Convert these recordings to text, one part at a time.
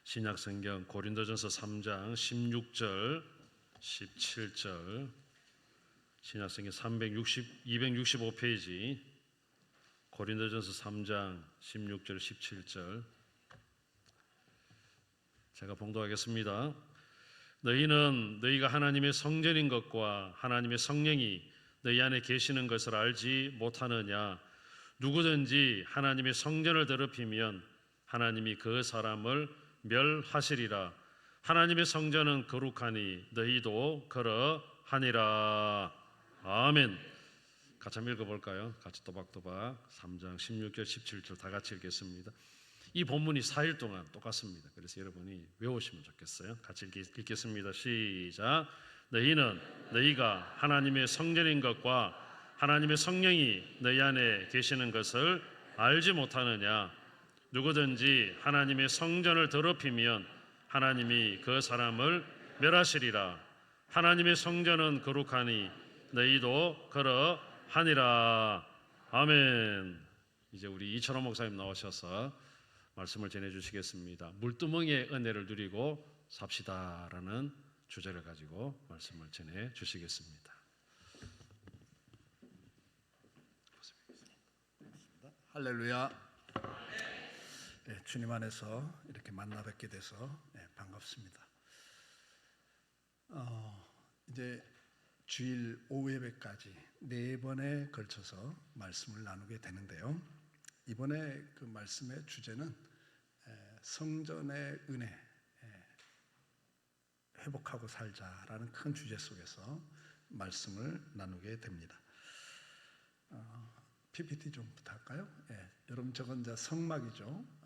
신약성경 고린도전서 3장 16절 17절 신약성경 265페이지 고린도전서 3장 16절 17절 제가 봉독하겠습니다. 너희는 너희가 하나님의 성전인 것과 하나님의 성령이 너희 안에 계시는 것을 알지 못하느냐? 누구든지 하나님의 성전을 더럽히면 하나님이 그 사람을 멸하시리라. 하나님의 성전은 거룩하니 너희도 그러하니라. 아멘. 같이 한번 읽어볼까요? 같이 또박또박 3장 16절 17절 다 같이 읽겠습니다. 이 본문이 4일 동안 똑같습니다. 그래서 여러분이 외우시면 좋겠어요. 같이 읽겠습니다. 시작. 너희는 너희가 하나님의 성전인 것과 하나님의 성령이 너희 안에 계시는 것을 알지 못하느냐? 누구든지 하나님의 성전을 더럽히면 하나님이 그 사람을 멸하시리라. 하나님의 성전은 거룩하니 너희도 그러하니라. 아멘. 이제 우리 이철호 목사님 나오셔서 말씀을 전해주시겠습니다. 물두멍의 은혜를 누리고 삽시다라는 주제를 가지고 말씀을 전해주시겠습니다. 할렐루야. 네, 주님 안에서 이렇게 만나 뵙게 돼서 반갑습니다. 이제 주일 오후 예배까지 4번에 걸쳐서 말씀을 나누게 되는데요. 이번에 그 말씀의 주제는 성전의 은혜, 회복하고 살자라는 큰 주제 속에서 말씀을 나누게 됩니다. PPT 좀 부탁할까요? 여러분 저건 이제 성막이죠.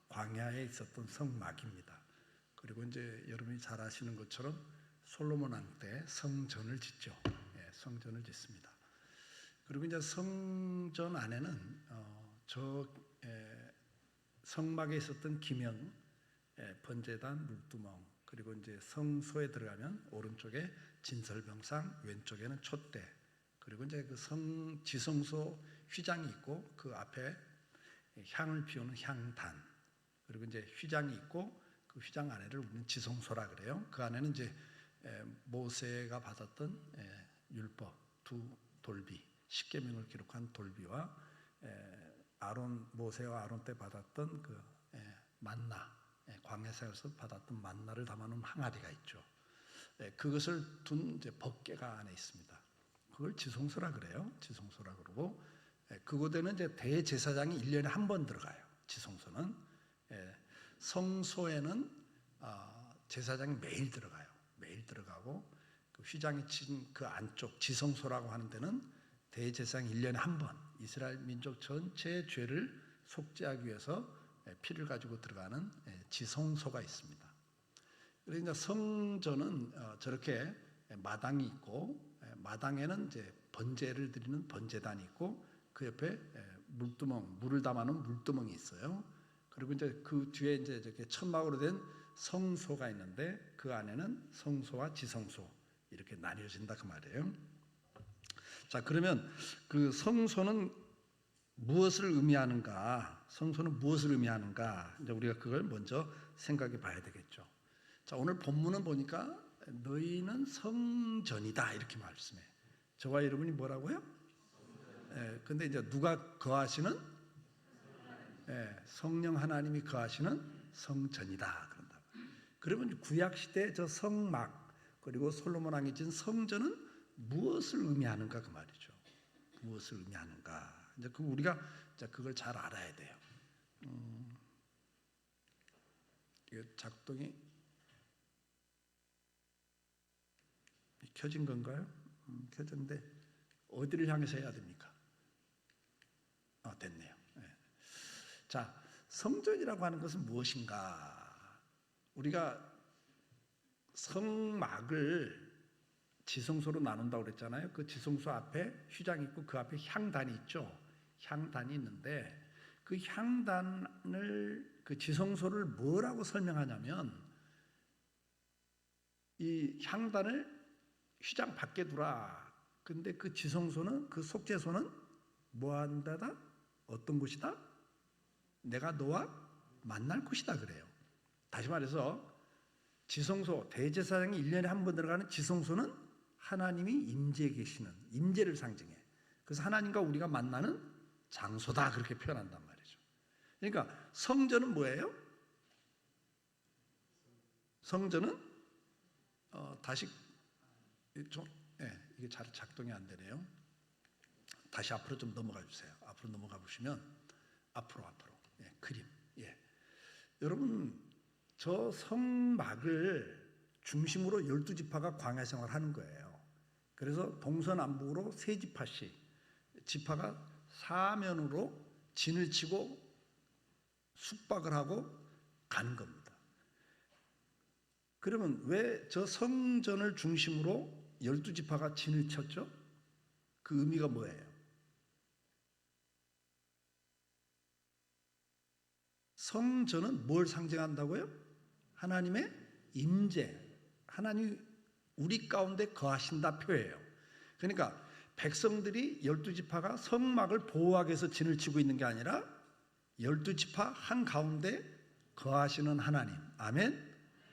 광야에 있었던 성막입니다. 그리고 이제 여러분이 잘 아시는 것처럼 솔로몬 왕 때 성전을 짓죠. 성전을 짓습니다. 그리고 이제 성전 안에는 성막에 있었던 기명, 번제단, 물두멍, 그리고 이제 성소에 들어가면 오른쪽에 진설병상, 왼쪽에는 촛대, 그리고 이제 그 지성소 휘장이 있고 그 앞에 향을 피우는 향단, 그리고 이제 휘장이 있고 그 휘장 안에를 우리는 지성소라 그래요. 그 안에는 이제 모세가 받았던 율법 두 돌비, 십계명을 기록한 돌비와 모세와 아론 때 받았던 그 만나, 광야에서 받았던 만나를 담아놓은 항아리가 있죠. 그것을 둔 이제 법궤가 안에 있습니다. 그걸 지성소라 그래요. 지성소라 그러고 그곳에는 이제 대제사장이 1년에 한 번 들어가요. 지성소는 성소에는 제사장이 매일 들어가요. 매일 들어가고 그 휘장이 친 그 안쪽 지성소라고 하는 데는 대제사장이 1년에 한 번 이스라엘 민족 전체의 죄를 속죄하기 위해서 피를 가지고 들어가는 지성소가 있습니다. 그러니까 성전은 저렇게 마당이 있고 마당에는 이제 번제를 드리는 번제단이 있고 그 옆에 물두멍, 물을 담아놓은 물두멍이 있어요. 그리고 이제 그 뒤에 이제 이렇게 천막으로 된 성소가 있는데 그 안에는 성소와 지성소 이렇게 나뉘어진다 그 말이에요. 자, 그러면 그 성소는 무엇을 의미하는가? 성소는 무엇을 의미하는가? 이제 우리가 그걸 먼저 생각해 봐야 되겠죠. 자, 오늘 본문은 보니까 너희는 성전이다 이렇게 말씀해. 저와 여러분이 뭐라고요? 근데 이제 누가 거하시는? 성령 하나님이 거하시는 성전이다 그런다. 그러면 구약 시대 저 성막 그리고 솔로몬 왕이 지은 성전은 무엇을 의미하는가 그 말이죠. 무엇을 의미하는가? 이제 우리가 그걸 잘 알아야 돼요. 이게 작동이 켜진 건가요? 켜졌는데 어디를 향해서 해야 됩니까? 됐네요. 자, 성전이라고 하는 것은 무엇인가? 우리가 성막을 지성소로 나눈다고 그랬잖아요. 그 지성소 앞에 휘장이 있고 그 앞에 향단이 있죠. 향단이 있는데 그 향단을 그 지성소를 뭐라고 설명하냐면 이 향단을 휘장 밖에 두라. 근데 그 지성소는 그 속죄소는 뭐 한다다? 어떤 곳이다? 내가 너와 만날 곳이다 그래요. 다시 말해서 지성소, 대제사장이 1년에 한 번 들어가는 지성소는 하나님이 임재해 계시는, 임재를 상징해. 그래서 하나님과 우리가 만나는 장소다, 그렇게 표현한단 말이죠. 그러니까 성전은 뭐예요? 성전은 다시 좀 이게 잘 작동이 안 되네요. 다시 앞으로 좀 넘어가 주세요. 앞으로 넘어가 보시면 앞으로 그림. 여러분, 저 성막을 중심으로 12지파가 광야 생활하는 거예요. 그래서 동서남북으로 3지파씩, 지파가 사면으로 진을 치고 숙박을 하고 가는 겁니다. 그러면 왜 저 성전을 중심으로 12지파가 진을 쳤죠? 그 의미가 뭐예요? 성전은 뭘 상징한다고요? 하나님의 임재, 하나님이 우리 가운데 거하신다 표예요. 그러니까 백성들이 12지파가 성막을 보호하기 위해서 진을 치고 있는 게 아니라 12지파 한가운데 거하시는 하나님. 아멘.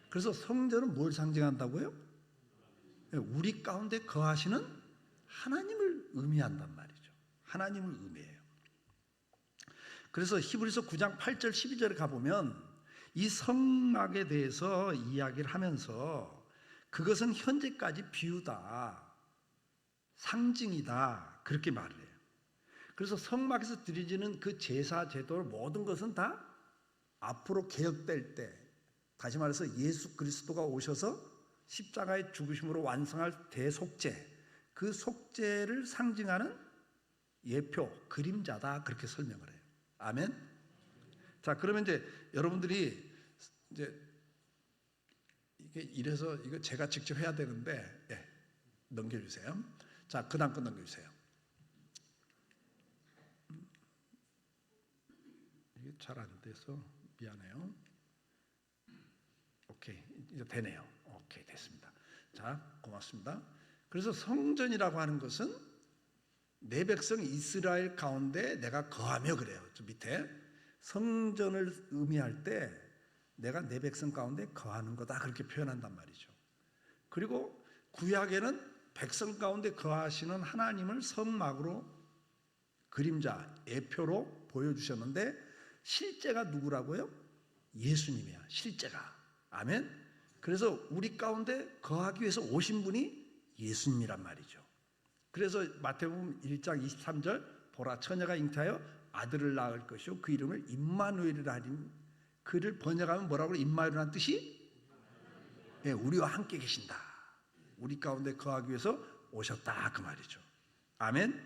그래서 성전은 뭘 상징한다고요? 우리 가운데 거하시는 하나님을 의미한단 말이죠. 하나님을 의미해요. 그래서 히브리서 9장 8절 12절에 가보면 이 성막에 대해서 이야기를 하면서 그것은 현재까지 비유다, 상징이다, 그렇게 말을 해요. 그래서 성막에서 드려지는 그 제사, 제도, 모든 것은 다 앞으로 개혁될 때, 다시 말해서 예수 그리스도가 오셔서 십자가의 죽으심으로 완성할 대속죄, 그 속죄를 상징하는 예표, 그림자다, 그렇게 설명을 해요. 아멘. 자, 그러면 이제 여러분들이 이제 이게 이래서 이거 제가 직접 해야 되는데, 넘겨주세요. 자, 그 다음 거 넘겨주세요. 이게 잘 안 돼서 미안해요. 오케이, 이제 되네요. 오케이, 됐습니다. 자, 고맙습니다. 그래서 성전이라고 하는 것은 내 백성 이스라엘 가운데 내가 거하며, 그래요. 저 밑에 성전을 의미할 때 내가 내 백성 가운데 거하는 거다, 그렇게 표현한단 말이죠. 그리고 구약에는 백성 가운데 거하시는 하나님을 성막으로 그림자, 예표로 보여주셨는데 실제가 누구라고요? 예수님이야, 실제가. 아멘. 그래서 우리 가운데 거하기 위해서 오신 분이 예수님이란 말이죠. 그래서 마태복음 1장 23절, 보라 처녀가 잉태하여 아들을 낳을 것이요 그 이름을 임마누엘이라 하리니, 그를 번역하면 뭐라고 그래? 임마누엘이라는 뜻이 우리와 함께 계신다, 우리 가운데 거하기 위해서 오셨다, 그 말이죠. 아멘.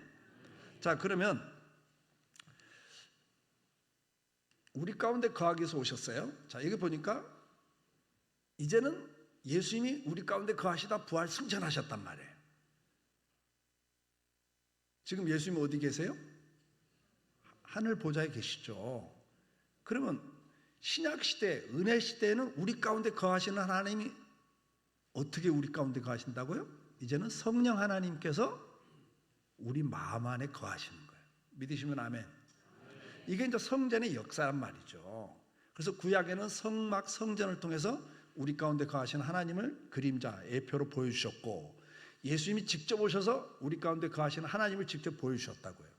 자, 그러면 우리 가운데 거하기 위해서 오셨어요. 자, 여기 보니까 이제는 예수님이 우리 가운데 거하시다 부활 승천하셨단 말이에요. 지금 예수님이 어디 계세요? 하늘 보좌에 계시죠. 그러면 신약 시대, 은혜 시대에는 우리 가운데 거하시는 하나님이 어떻게 우리 가운데 거하신다고요? 이제는 성령 하나님께서 우리 마음 안에 거하시는 거예요. 믿으시면 아멘. 이게 이제 성전의 역사란 말이죠. 그래서 구약에는 성막, 성전을 통해서 우리 가운데 거하시는 하나님을 그림자, 예표로 보여주셨고, 예수님이 직접 오셔서 우리 가운데 거하시는 하나님을 직접 보여주셨다고요.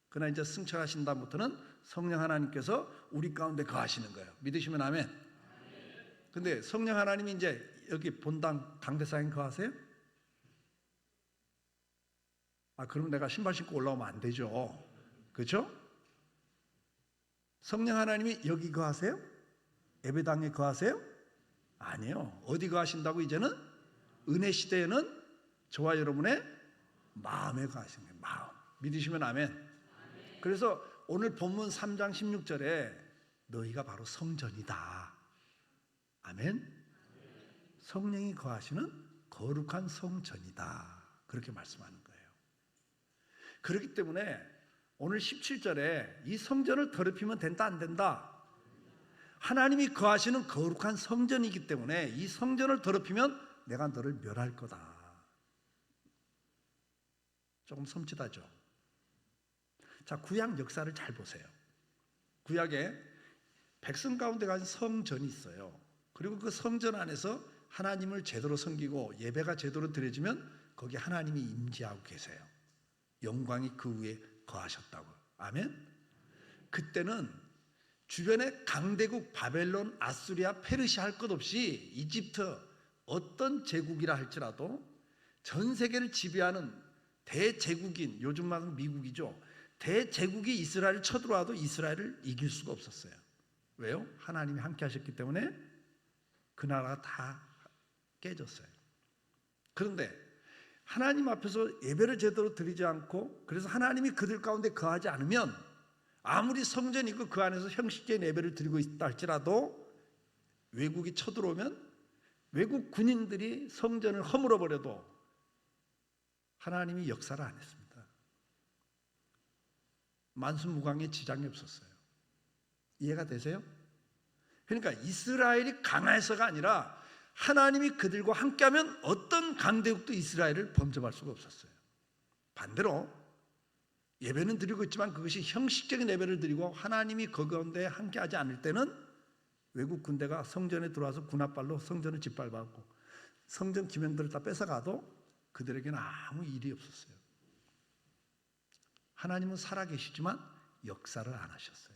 그러나 이제 승천하신 다음부터는 성령 하나님께서 우리 가운데 거하시는 거예요. 믿으시면 아멘. 근데 성령 하나님이 이제 여기 본당 강대상에 거하세요? 그럼 내가 신발 신고 올라오면 안 되죠. 그렇죠? 성령 하나님이 여기 거하세요? 예배당에 거하세요? 아니요. 어디 거하신다고? 이제는 은혜 시대에는 저와 여러분의 마음에 거하시는 거예요. 마음. 믿으시면 아멘. 그래서 오늘 본문 3장 16절에 너희가 바로 성전이다. 아멘. 성령이 거하시는 거룩한 성전이다, 그렇게 말씀하는 거예요. 그렇기 때문에 오늘 17절에 이 성전을 더럽히면 된다, 안 된다? 하나님이 거하시는 거룩한 성전이기 때문에 이 성전을 더럽히면 내가 너를 멸할 거다. 조금 섬찟하죠? 자, 구약 역사를 잘 보세요. 구약에 백성 가운데 가진 성전이 있어요. 그리고 그 성전 안에서 하나님을 제대로 섬기고 예배가 제대로 드려지면 거기 하나님이 임재하고 계세요. 영광이 그 위에 거하셨다고. 아멘. 그때는 주변에 강대국 바벨론, 아수리아, 페르시아 할 것 없이 이집트 어떤 제국이라 할지라도 전 세계를 지배하는 대제국인, 요즘 말은 미국이죠. 대제국이 이스라엘을 쳐들어와도 이스라엘을 이길 수가 없었어요. 왜요? 하나님이 함께 하셨기 때문에 그 나라가 다 깨졌어요. 그런데 하나님 앞에서 예배를 제대로 드리지 않고, 그래서 하나님이 그들 가운데 거하지 않으면 아무리 성전이 있고 그 안에서 형식적인 예배를 드리고 있다 할지라도 외국이 쳐들어오면 외국 군인들이 성전을 허물어 버려도 하나님이 역사를 안 했습니다. 만수무강에 지장이 없었어요. 이해가 되세요? 그러니까 이스라엘이 강해서가 아니라 하나님이 그들과 함께하면 어떤 강대국도 이스라엘을 범접할 수가 없었어요. 반대로 예배는 드리고 있지만 그것이 형식적인 예배를 드리고 하나님이 그 가운데 함께하지 않을 때는 외국 군대가 성전에 들어와서 군합발로 성전을 짓밟았고 성전 기명들을 다 뺏어가도 그들에게는 아무 일이 없었어요. 하나님은 살아계시지만 역사를 안 하셨어요.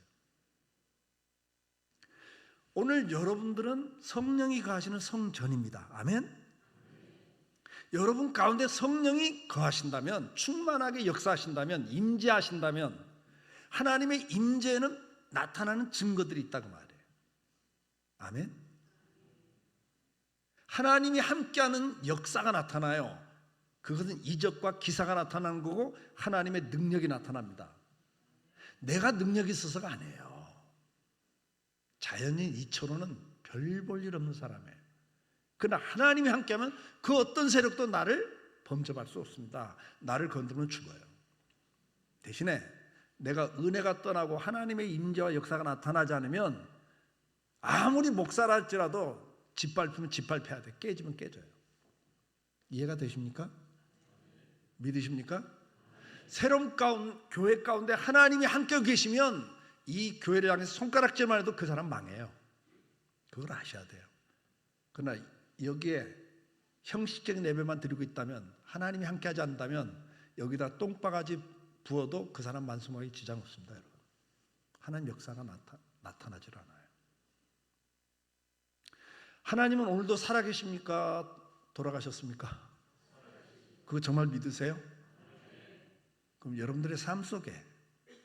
오늘 여러분들은 성령이 거하시는 성전입니다. 아멘. 여러분 가운데 성령이 거하신다면, 충만하게 역사하신다면, 임재하신다면 하나님의 임재는 나타나는 증거들이 있다고 말해요. 아멘. 하나님이 함께하는 역사가 나타나요. 그것은 이적과 기사가 나타나는 거고 하나님의 능력이 나타납니다. 내가 능력이 있어서가 아니에요. 자연인 이처로는 별 볼 일 없는 사람이에요. 그러나 하나님이 함께하면 그 어떤 세력도 나를 범접할 수 없습니다. 나를 건드리면 죽어요. 대신에 내가 은혜가 떠나고 하나님의 임재와 역사가 나타나지 않으면 아무리 목사라 할지라도 짓밟히면 짓밟혀야 돼. 깨지면 깨져요. 이해가 되십니까? 믿으십니까? 새로운 교회 가운데 하나님이 함께 계시면 이 교회를 향해서 손가락질만 해도 그 사람 망해요. 그걸 아셔야 돼요. 그러나 여기에 형식적인 예배만 드리고 있다면, 하나님이 함께하지 않는다면 여기다 똥바가지 부어도 그 사람 만수무강에 지장 없습니다. 여러분, 하나님 역사가 나타나질 않아요. 하나님은 오늘도 살아계십니까? 돌아가셨습니까? 그거 정말 믿으세요? 그럼 여러분들의 삶 속에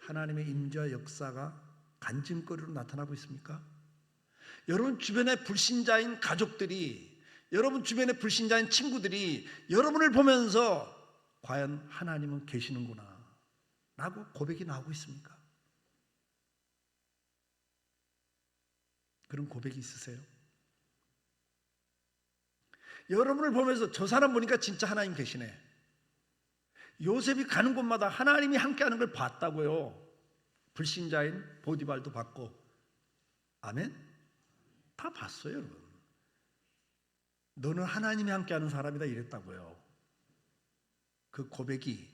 하나님의 임재와 역사가 간증거리로 나타나고 있습니까? 여러분 주변의 불신자인 가족들이, 여러분 주변의 불신자인 친구들이 여러분을 보면서 과연 하나님은 계시는구나 라고 고백이 나오고 있습니까? 그런 고백이 있으세요? 여러분을 보면서 저 사람 보니까 진짜 하나님 계시네. 요셉이 가는 곳마다 하나님이 함께하는 걸 봤다고요. 불신자인 보디발도 봤고. 아멘? 다 봤어요, 여러분. 너는 하나님이 함께하는 사람이다 이랬다고요. 그 고백이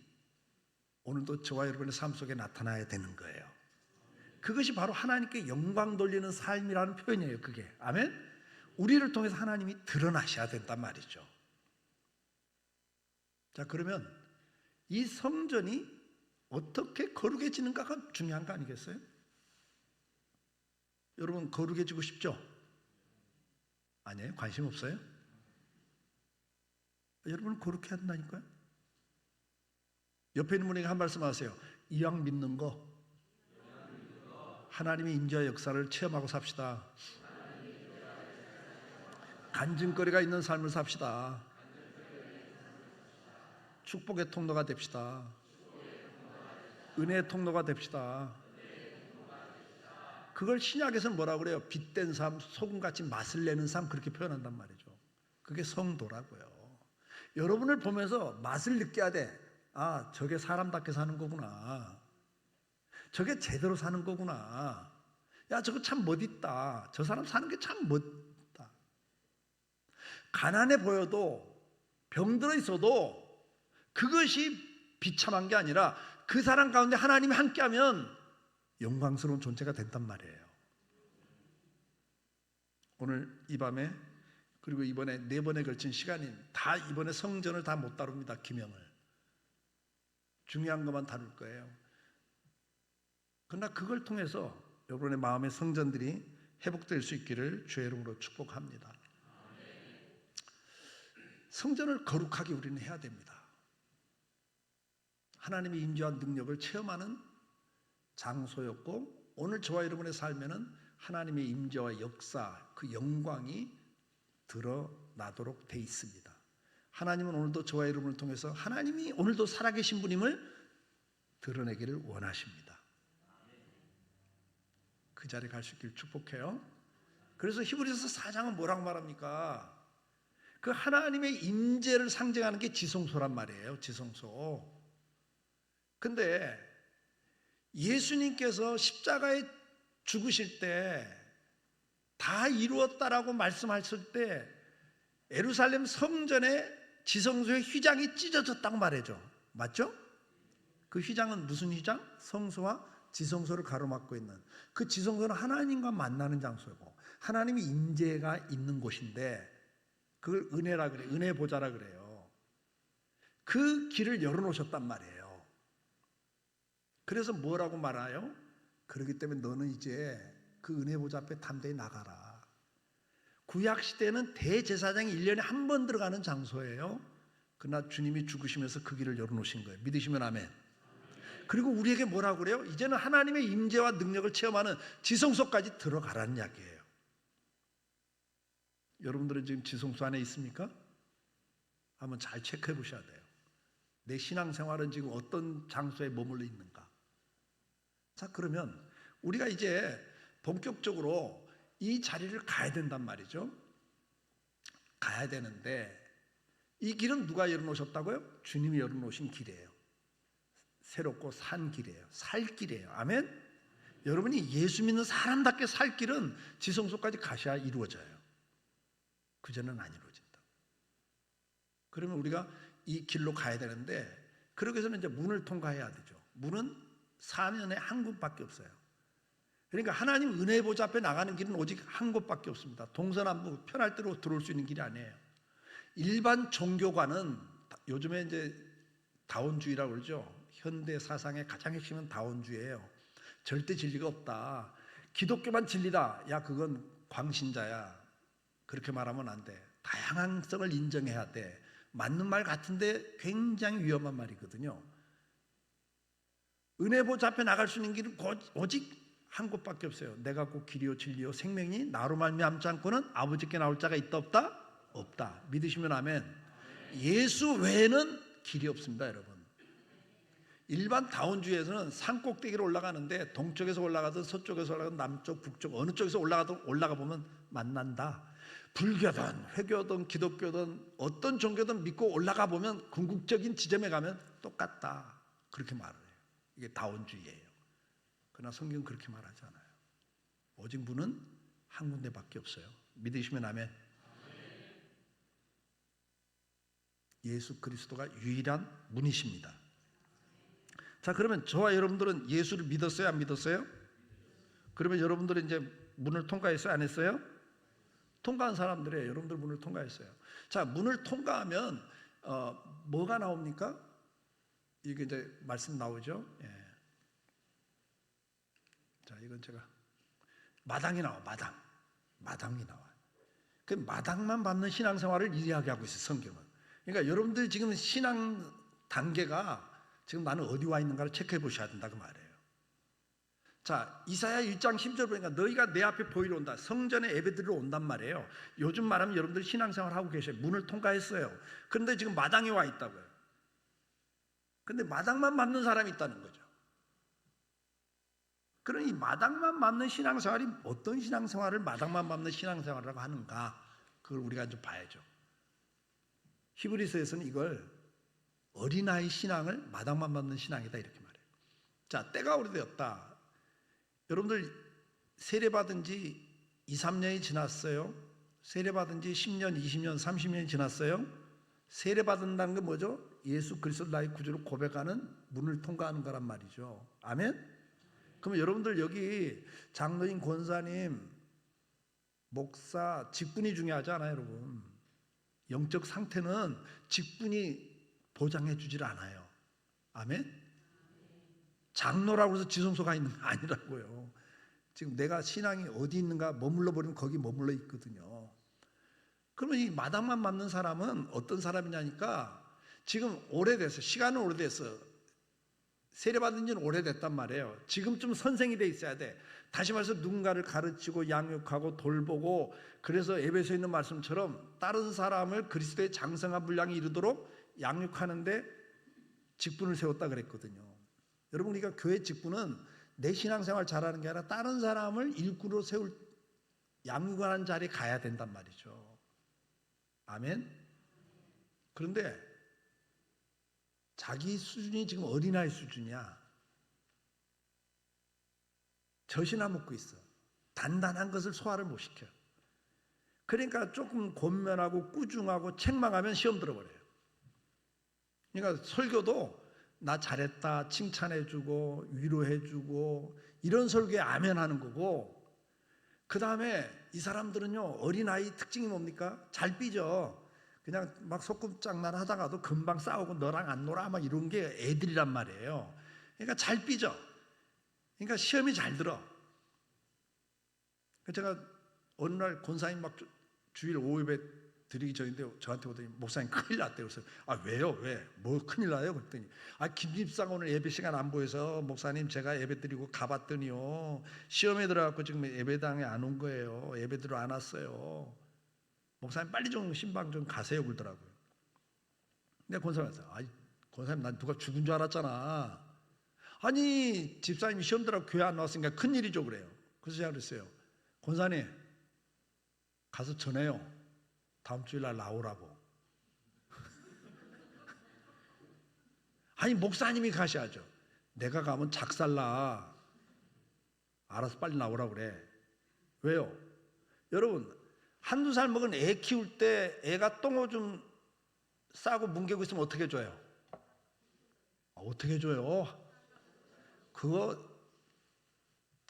오늘도 저와 여러분의 삶 속에 나타나야 되는 거예요. 그것이 바로 하나님께 영광 돌리는 삶이라는 표현이에요. 그게. 아멘? 우리를 통해서 하나님이 드러나셔야 된단 말이죠. 자, 그러면 이 성전이 어떻게 거룩해지는가가 중요한 거 아니겠어요? 여러분 거룩해지고 싶죠? 아니에요? 관심 없어요? 여러분 거룩해야 한다니까요? 옆에 있는 분에게 한 말씀 하세요. 이왕 믿는 거 하나님의 임재와 역사를 체험하고 삽시다. 간증거리가 있는 삶을 삽시다. 축복의 통로가 됩시다. 은혜의 통로가 됩시다. 그걸 신약에서는 뭐라고 그래요? 빛된 삶, 소금같이 맛을 내는 삶, 그렇게 표현한단 말이죠. 그게 성도라고요. 여러분을 보면서 맛을 느껴야 돼. 아, 저게 사람답게 사는 거구나. 저게 제대로 사는 거구나. 야, 저거 참 멋있다. 저 사람 사는 게 참 멋있다. 가난해 보여도, 병들어 있어도 그것이 비참한 게 아니라 그 사람 가운데 하나님이 함께하면 영광스러운 존재가 된단 말이에요. 오늘 이 밤에 그리고 이번에 4번에 걸친 시간이 다 이번에 성전을 다 못 다룹니다. 기명을 중요한 것만 다룰 거예요. 그러나 그걸 통해서 여러분의 마음의 성전들이 회복될 수 있기를 주의 이름으로 축복합니다. 성전을 거룩하게 우리는 해야 됩니다. 하나님의 임재와 능력을 체험하는 장소였고, 오늘 저와 여러분의 삶에는 하나님의 임재와 역사, 그 영광이 드러나도록 돼 있습니다. 하나님은 오늘도 저와 여러분을 통해서 하나님이 오늘도 살아계신 분임을 드러내기를 원하십니다. 그 자리에 갈 수 있기를 축복해요. 그래서 히브리서 4장은 뭐라고 말합니까? 그 하나님의 임재를 상징하는 게 지성소란 말이에요. 지성소. 근데 예수님께서 십자가에 죽으실 때 다 이루었다라고 말씀하실 때 예루살렘 성전의 지성소의 휘장이 찢어졌다고 말해죠. 맞죠? 그 휘장은 무슨 휘장? 성소와 지성소를 가로막고 있는, 그 지성소는 하나님과 만나는 장소고 하나님의 임재가 있는 곳인데 그걸 은혜라 그래요. 은혜 보좌라 그래요. 그 길을 열어놓으셨단 말이에요. 그래서 뭐라고 말해요? 그렇기 때문에 너는 이제 그 은혜 보좌 앞에 담대히 나가라. 구약 시대는 대제사장이 1년에 한 번 들어가는 장소예요. 그러나 주님이 죽으시면서 그 길을 열어놓으신 거예요. 믿으시면 아멘. 그리고 우리에게 뭐라고 그래요? 이제는 하나님의 임재와 능력을 체험하는 지성소까지 들어가라는 이야기예요. 여러분들은 지금 지성소 안에 있습니까? 한번 잘 체크해 보셔야 돼요. 내 신앙생활은 지금 어떤 장소에 머물러 있는가? 자, 그러면 우리가 이제 본격적으로 이 자리를 가야 된단 말이죠. 가야 되는데 이 길은 누가 열어놓으셨다고요? 주님이 열어놓으신 길이에요. 새롭고 산 길이에요. 살 길이에요. 아멘? 여러분이 예수 믿는 사람답게 살 길은 지성소까지 가셔야 이루어져요. 그전에는 안 이루어진다. 그러면 우리가 이 길로 가야 되는데, 그러기 위해서는 이제 문을 통과해야 되죠. 문은 사면에 한 곳밖에 없어요. 그러니까 하나님 은혜 보좌 앞에 나가는 길은 오직 한 곳밖에 없습니다. 동서남북 편할 대로 들어올 수 있는 길이 아니에요. 일반 종교관은 요즘에 이제 다원주의라고 그러죠. 현대 사상의 가장 핵심은 다원주의예요. 절대 진리가 없다. 기독교만 진리다. 야, 그건 광신자야. 그렇게 말하면 안 돼. 다양성을 인정해야 돼. 맞는 말 같은데 굉장히 위험한 말이거든요. 은혜 보좌 앞에 나갈 수 있는 길은 오직 한 곳밖에 없어요. 내가 곧 길이요 진리요 생명이 나로 말미암지 않고는 아버지께 나올 자가 있다 없다? 없다. 믿으시면 아멘. 예수 외에는 길이 없습니다, 여러분. 일반 다원주의에서는 산 꼭대기로 올라가는데 동쪽에서 올라가든 서쪽에서 올라가든 남쪽, 북쪽 어느 쪽에서 올라가 보면 만난다. 불교든 회교든 기독교든 어떤 종교든 믿고 올라가 보면 궁극적인 지점에 가면 똑같다. 그렇게 말을 해요. 이게 다원주의예요. 그러나 성경은 그렇게 말하지 않아요. 오직 문은 한 군데밖에 없어요. 믿으시면 아멘. 예수 그리스도가 유일한 문이십니다. 자, 그러면 저와 여러분들은 예수를 믿었어요? 안 믿었어요? 그러면 여러분들은 이제 문을 통과했어요? 안 했어요? 통과한 사람들이에요. 여러분들 문을 통과했어요. 자, 문을 통과하면 뭐가 나옵니까? 이게 이제 말씀 나오죠. 예. 자, 이건 제가 마당이 나와. 마당이 나와. 그 마당만 밟는 신앙생활을 이야기하고 있어요, 성경은. 그러니까 여러분들 지금 신앙 단계가 지금 나는 어디 와 있는가를 체크해 보셔야 된다 그 말이에요. 자, 이사야 1장 10절 보니까 너희가 내 앞에 보이러 온다. 성전에 예배드리러 온단 말이에요. 요즘 말하면 여러분들 신앙생활 하고 계셔요. 문을 통과했어요. 그런데 지금 마당에 와 있다고요. 근데 마당만 밟는 사람이 있다는 거죠. 그러니 마당만 밟는 신앙생활이 어떤 신앙생활을 마당만 밟는 신앙생활이라고 하는가, 그걸 우리가 좀 봐야죠. 히브리서에서는 이걸 어린아이 신앙을 마당만 밟는 신앙이다 이렇게 말해요. 자, 때가 오래되었다. 여러분들 세례받은 지 2, 3년이 지났어요. 세례받은 지 10년, 20년, 30년이 지났어요. 세례받는다는 게 뭐죠? 예수 그리스도 나의 구주로 고백하는 문을 통과하는 거란 말이죠. 아멘? 그러면 여러분들 여기 장로님, 권사님 목사 직분이 중요하지 않아요, 여러분. 영적 상태는 직분이 보장해 주질 않아요. 아멘? 장로라고 해서 지성소가 있는 거 아니라고요. 지금 내가 신앙이 어디 있는가 머물러 버리면 거기 머물러 있거든요. 그러면 이 마당만 맞는 사람은 어떤 사람이냐니까 지금 오래돼서, 시간은 오래돼서, 세례받은 지는 오래됐단 말이에요. 지금쯤 선생이 돼 있어야 돼. 다시 말해서 누군가를 가르치고 양육하고 돌보고, 그래서 에베소에 있는 말씀처럼 다른 사람을 그리스도의 장성한 분량에 이르도록 양육하는데 직분을 세웠다 그랬거든요. 여러분, 우리가 교회 직분은 내 신앙생활 잘하는 게 아니라 다른 사람을 일꾼으로 세울, 양육하는 자리에 가야 된단 말이죠. 아멘? 그런데 자기 수준이 지금 어린아이 수준이야. 젖이나 먹고 있어. 단단한 것을 소화를 못 시켜. 그러니까 조금 권면하고 꾸중하고 책망하면 시험 들어버려요. 그러니까 설교도 나 잘했다 칭찬해주고 위로해주고 이런 설교에 아멘하는 거고, 그 다음에 이 사람들은요, 어린아이 특징이 뭡니까? 잘 삐져. 그냥 막 소꿉장난 하다가도 금방 싸우고 너랑 안 놀아 막 이런 게 애들이란 말이에요. 그러니까 잘 삐져. 그러니까 시험이 잘 들어. 제가 어느 날 권사님 막 주일 오후 예배 드리기 전인데 저한테 오더니 목사님 큰일 났대요. 그래서 왜요? 왜? 뭐 큰일 나요? 그랬더니 김 집사가 오늘 예배 시간 안 보여서 목사님 제가 예배 드리고 가봤더니요, 시험에 들어가고 지금 예배당에 안 온 거예요. 예배 들어 안 왔어요. 목사님 빨리 좀 신방 좀 가세요 그러더라고요. 근데 권사님한테 권사님 난 누가 죽은 줄 알았잖아. 아니 집사님이 시험 들어가고 교회 안 나왔으니까 큰일이죠 그래요. 그래서 제가 그랬어요. 권사님 가서 전해요. 다음 주일날 나오라고. 아니 목사님이 가셔야죠. 내가 가면 작살나. 알아서 빨리 나오라고 그래. 왜요? 여러분, 한두 살 먹은 애 키울 때 애가 똥오줌 싸고 뭉개고 있으면 어떻게 줘요? 어떻게 줘요? 그거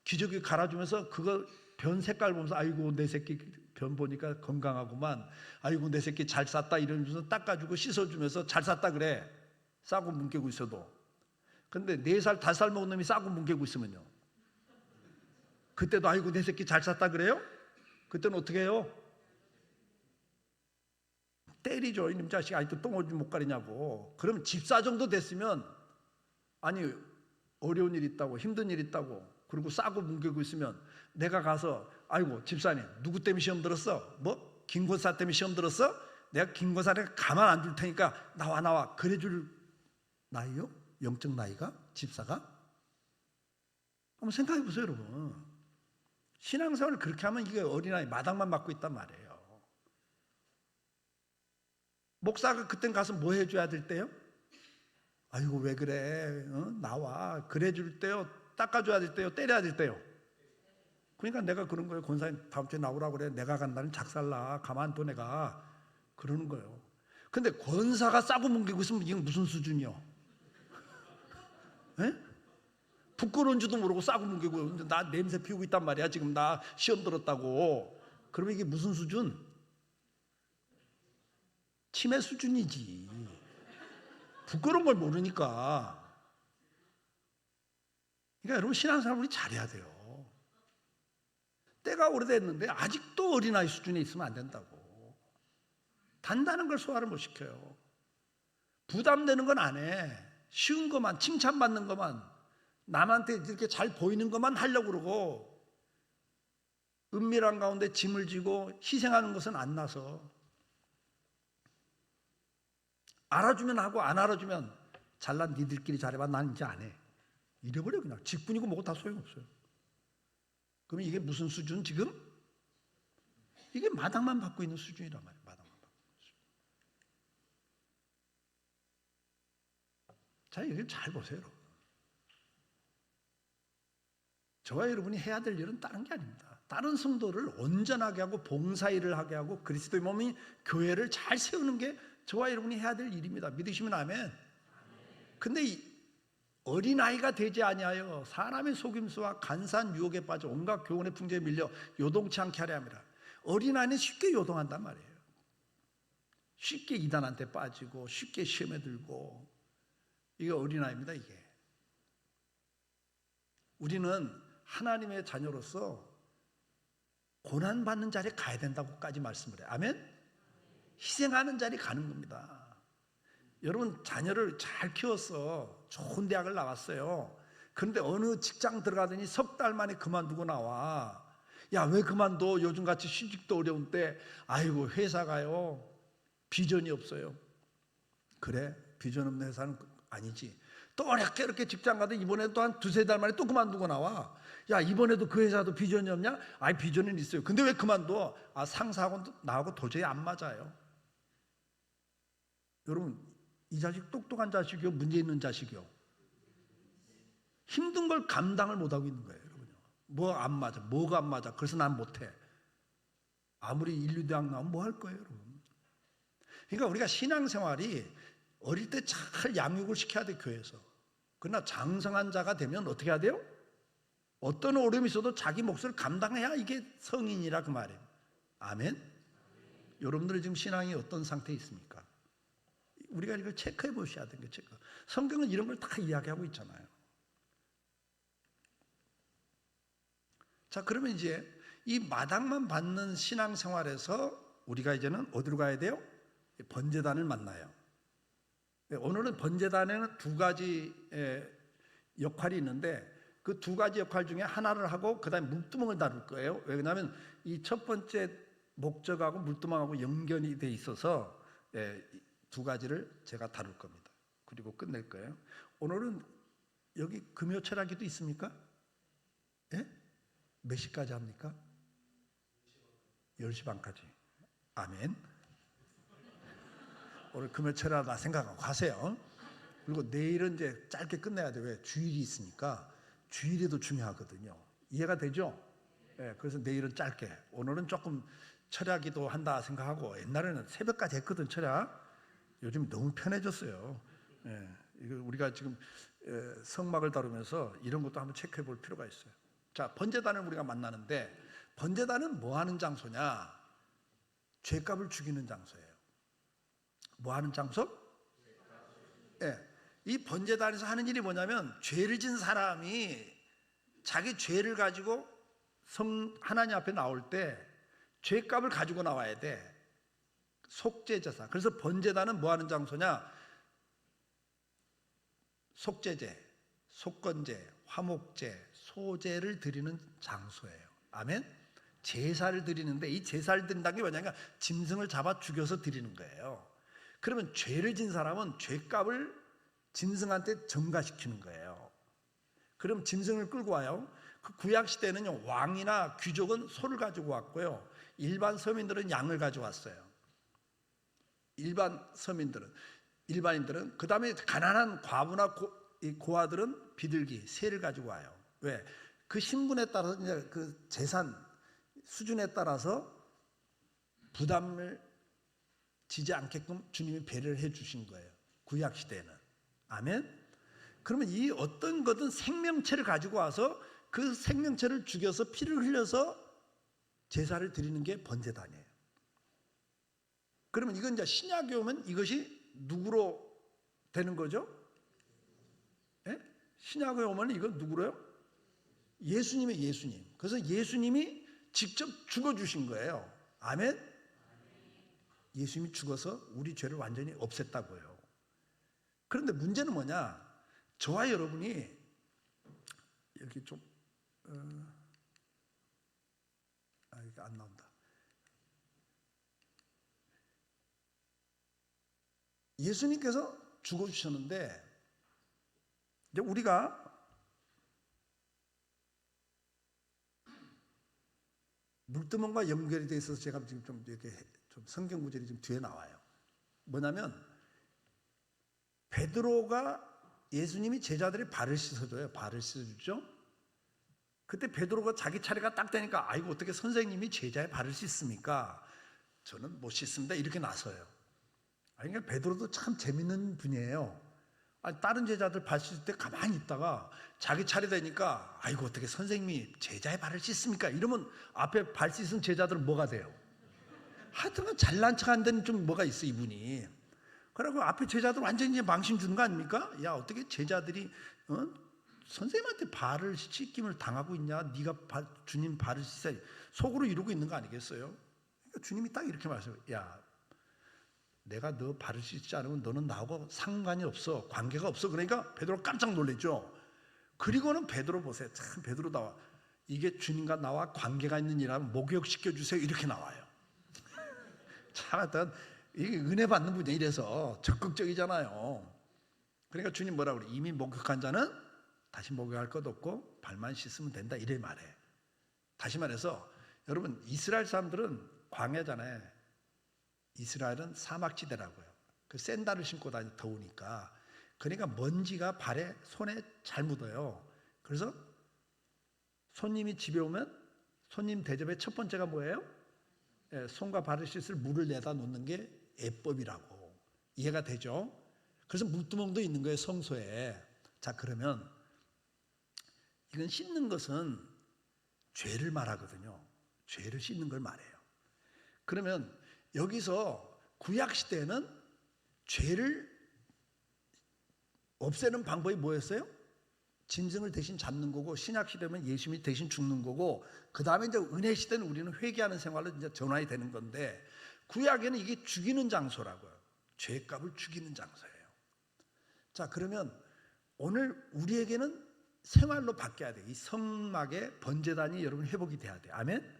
기저귀 갈아주면서 그거 변 색깔 보면서 아이고 내 새끼 변 보니까 건강하구만, 아이고 내 새끼 잘 쌌다 이러면서 닦아주고 씻어주면서 잘 쌌다 그래. 싸고 뭉개고 있어도. 근데 4살 5살 먹은 놈이 싸고 뭉개고 있으면요, 그때도 아이고 내 새끼 잘 쌌다 그래요? 그때는 어떻게 해요? 때리죠. 이놈 자식 아직도 똥오줌 못 가리냐고. 그러면 집사 정도 됐으면, 아니 어려운 일 있다고 힘든 일 있다고 그리고 싸고 뭉개고 있으면 내가 가서 아이고 집사님 누구 때문에 시험 들었어? 뭐? 김권사 때문에 시험 들었어? 내가 김권사한테 가만 안 둘 테니까 나와 그래줄 나이요? 영적 나이가? 집사가? 한번 생각해 보세요 여러분. 신앙생활을 그렇게 하면 이게 어린아이 마당만 맞고 있단 말이에요. 목사가 그땐 가서 뭐 해줘야 될 때요? 아이고 왜 그래? 나와. 그래줄 때요? 닦아줘야 될 때요? 때려야 될 때요? 그러니까 내가 그런 거예요. 권사님 다음 주에 나오라고 그래. 내가 간다는 작살나. 가만둬 내가. 그러는 거예요. 근데 권사가 싸고 뭉개고 있으면 이건 무슨 수준이요? 에? 부끄러운 줄도 모르고 싸고 뭉개고 나 냄새 피우고 있단 말이야. 지금 나 시험 들었다고. 그러면 이게 무슨 수준? 치매 수준이지. 부끄러운 걸 모르니까. 그러니까 여러분 신앙생활 우리 잘해야 돼요. 때가 오래됐는데 아직도 어린아이 수준에 있으면 안 된다고. 단단한 걸 소화를 못 시켜요. 부담되는 건 안 해. 쉬운 것만, 칭찬받는 것만, 남한테 이렇게 잘 보이는 것만 하려고 그러고, 은밀한 가운데 짐을 지고 희생하는 것은 안 나서. 알아주면 하고 안 알아주면 잘난 니들끼리 잘해봐 난 이제 안 해. 이래버려. 그냥 직분이고 뭐고 다 소용없어요. 그럼 이게 무슨 수준 지금? 이게 마당만 받고 있는 수준이란 말이에요. 마당만 받고 있는 수준. 자, 이걸 잘 보세요 여러분. 저와 여러분이 해야 될 일은 다른 게 아닙니다. 다른 성도를 온전하게 하고 봉사일을 하게 하고 그리스도의 몸인 교회를 잘 세우는 게 저와 여러분이 해야 될 일입니다. 믿으시면 아멘. 근데 어린아이가 되지 아니하여 사람의 속임수와 간사한 유혹에 빠져 온갖 교훈의 풍조에 밀려 요동치 않게 하려 합니다. 어린아이는 쉽게 요동한단 말이에요. 쉽게 이단한테 빠지고 쉽게 시험에 들고, 이게 어린아이입니다. 이게 우리는 하나님의 자녀로서 고난받는 자리에 가야 된다고까지 말씀을 해요. 아멘? 희생하는 자리에 가는 겁니다. 여러분, 자녀를 잘 키워서 좋은 대학을 나왔어요. 그런데 어느 직장 들어가더니 석 달 만에 그만두고 나와. 야, 왜 그만둬? 요즘같이 취직도 어려운 때. 아이고, 회사가요 비전이 없어요. 그래, 비전 없는 회사는 아니지. 또 어렵게 직장 가도 이번에도 또 한 두세 달 만에 또 그만두고 나와. 야, 이번에도 그 회사도 비전이 없냐? 아이, 비전은 있어요. 근데 왜 그만둬? 아, 상사하고 나하고 도저히 안 맞아요. 여러분, 이 자식 똑똑한 자식이요, 문제 있는 자식이요? 힘든 걸 감당을 못하고 있는 거예요. 여러분요. 뭐 안 맞아, 뭐가 안 맞아, 그래서 난 못해. 아무리 인류대학 나오면 뭐 할 거예요, 여러분? 그러니까 우리가 신앙생활이 어릴 때 잘 양육을 시켜야 돼, 교회에서. 그러나 장성한 자가 되면 어떻게 해야 돼요? 어떤 어려움이 있어도 자기 몫을 감당해야 이게 성인이라 그 말이에요. 아멘? 여러분들은 지금 신앙이 어떤 상태에 있습니까? 우리가 이걸 체크해 보셔야 되는 거예요. 체크. 성경은 이런 걸 다 이야기하고 있잖아요. 자, 그러면 이제 이 마당만 받는 신앙생활에서 우리가 이제는 어디로 가야 돼요? 번제단을 만나요. 오늘은 번제단에는 두 가지 역할이 있는데, 그 두 가지 역할 중에 하나를 하고 그 다음에 물두멍을 다룰 거예요. 왜냐하면 이 첫 번째 목적하고 물두멍하고 연결이 돼 있어서 두 가지를 제가 다룰 겁니다. 그리고 끝낼 거예요. 오늘은 여기 금요 철학기도 있습니까? 예? 몇 시까지 합니까? 10시 반까지. 아멘. 오늘 금요 철학다 생각하고 가세요. 그리고 내일은 이제 짧게 끝내야 돼요. 왜? 주일이 있으니까. 주일에도 중요하거든요. 이해가 되죠? 예, 그래서 내일은 짧게. 오늘은 조금 철야기도 한다 생각하고, 옛날에는 새벽까지 했거든, 철야. 요즘 너무 편해졌어요. 예, 이거 우리가 지금 성막을 다루면서 이런 것도 한번 체크해 볼 필요가 있어요. 자, 번제단을 우리가 만나는데, 번제단은 뭐 하는 장소냐? 죄값을 죽이는 장소예요. 뭐 하는 장소? 예. 이 번제단에서 하는 일이 뭐냐면, 죄를 진 사람이 자기 죄를 가지고 하나님 앞에 나올 때 죄값을 가지고 나와야 돼. 속죄제사. 그래서 번제단은 뭐 하는 장소냐? 속죄제, 속건제, 화목제, 소제를 드리는 장소예요. 아멘? 제사를 드리는데, 이 제사를 드린다는 게 뭐냐면 짐승을 잡아 죽여서 드리는 거예요. 그러면 죄를 진 사람은 죄값을 짐승한테 전가시키는 거예요. 그럼 짐승을 끌고 와요. 그 구약 시대는요, 왕이나 귀족은 소를 가지고 왔고요, 일반 서민들은 양을 가져왔어요. 일반 서민들은, 일반인들은, 그 다음에 가난한 과부나 고아들은 비둘기, 새를 가지고 와요. 왜? 그 신분에 따라서, 이제 그 재산 수준에 따라서 부담을 지지 않게끔 주님이 배려를 해 주신 거예요, 구약 시대에는. 아멘? 그러면 이 어떤 거든 생명체를 가지고 와서 그 생명체를 죽여서 피를 흘려서 제사를 드리는 게 번제단이에요. 그러면 이건 이제 신약에 오면 이것이 누구로 되는 거죠? 예? 신약에 오면 이건 누구로요? 예수님의 예수님. 그래서 예수님이 직접 죽어주신 거예요. 아멘? 예수님이 죽어서 우리 죄를 완전히 없앴다고요. 그런데 문제는 뭐냐? 저와 여러분이 여기 좀 이게 안 나온다. 예수님께서 죽어주셨는데, 이제 우리가 물두멍과 연결이 돼 있어서 제가 지금 좀 이렇게 좀 성경 구절이 좀 뒤에 나와요. 뭐냐면, 베드로가, 예수님이 제자들이 발을 씻어줘요. 발을 씻어주죠. 그때 베드로가 자기 차례가 딱 되니까, 아이고, 어떻게 선생님이 제자의 발을 씻습니까? 저는 못 씻습니다. 이렇게 나서요. 그러니까 베드로도 참 재밌는 분이에요. 아니, 다른 제자들 발 씻을 때 가만히 있다가 자기 차례 되니까 아이고 어떻게 선생님이 제자의 발을 씻습니까? 이러면 앞에 발 씻은 제자들은 뭐가 돼요? 하여튼 잘난 척 안 되는 좀 뭐가 있어 이분이. 그리고 앞에 제자들 완전히 이제 망신 주는 거 아닙니까? 야 어떻게 제자들이 선생님한테 발을 씻김을 당하고 있냐? 네가 주님 발을 씻어야 속으로 이러고 있는 거 아니겠어요? 그러니까 주님이 딱 이렇게 말씀해요. 야 내가 너 발을 씻지 않으면 너는 나하고 상관이 없어, 관계가 없어. 그러니까 베드로 깜짝 놀랐죠. 그리고는 베드로 보세요. 참 베드로 나와 이게 주님과 나와 관계가 있는 일하면 목욕시켜 주세요 이렇게 나와요. 참 어떤 이게 은혜 받는 분이 이래서 적극적이잖아요. 그러니까 주님 뭐라 그래? 이미 목욕한 자는 다시 목욕할 것 없고 발만 씻으면 된다 이래 말해. 다시 말해서 여러분 이스라엘 사람들은 광야잖아요. 이스라엘은 사막지대라고요. 그 샌들을 신고 다니 더우니까. 그러니까 먼지가 발에 손에 잘 묻어요. 그래서 손님이 집에 오면 손님 대접의 첫 번째가 뭐예요? 손과 발을 씻을 물을 내다 놓는 게 예법이라고. 이해가 되죠? 그래서 물두멍도 있는 거예요, 성소에. 자, 그러면 이건 씻는 것은 죄를 말하거든요. 죄를 씻는 걸 말해요. 그러면 여기서 구약 시대에는 죄를 없애는 방법이 뭐였어요? 짐승을 대신 잡는 거고, 신약 시대면 예수님이 대신 죽는 거고, 그 다음에 이제 은혜 시대는 우리는 회개하는 생활로 이제 전환이 되는 건데, 구약에는 이게 죽이는 장소라고요. 죄값을 죽이는 장소예요. 자, 그러면 오늘 우리에게는 생활로 바뀌어야 돼. 이 성막의 번제단이 여러분 회복이 돼야 돼. 아멘.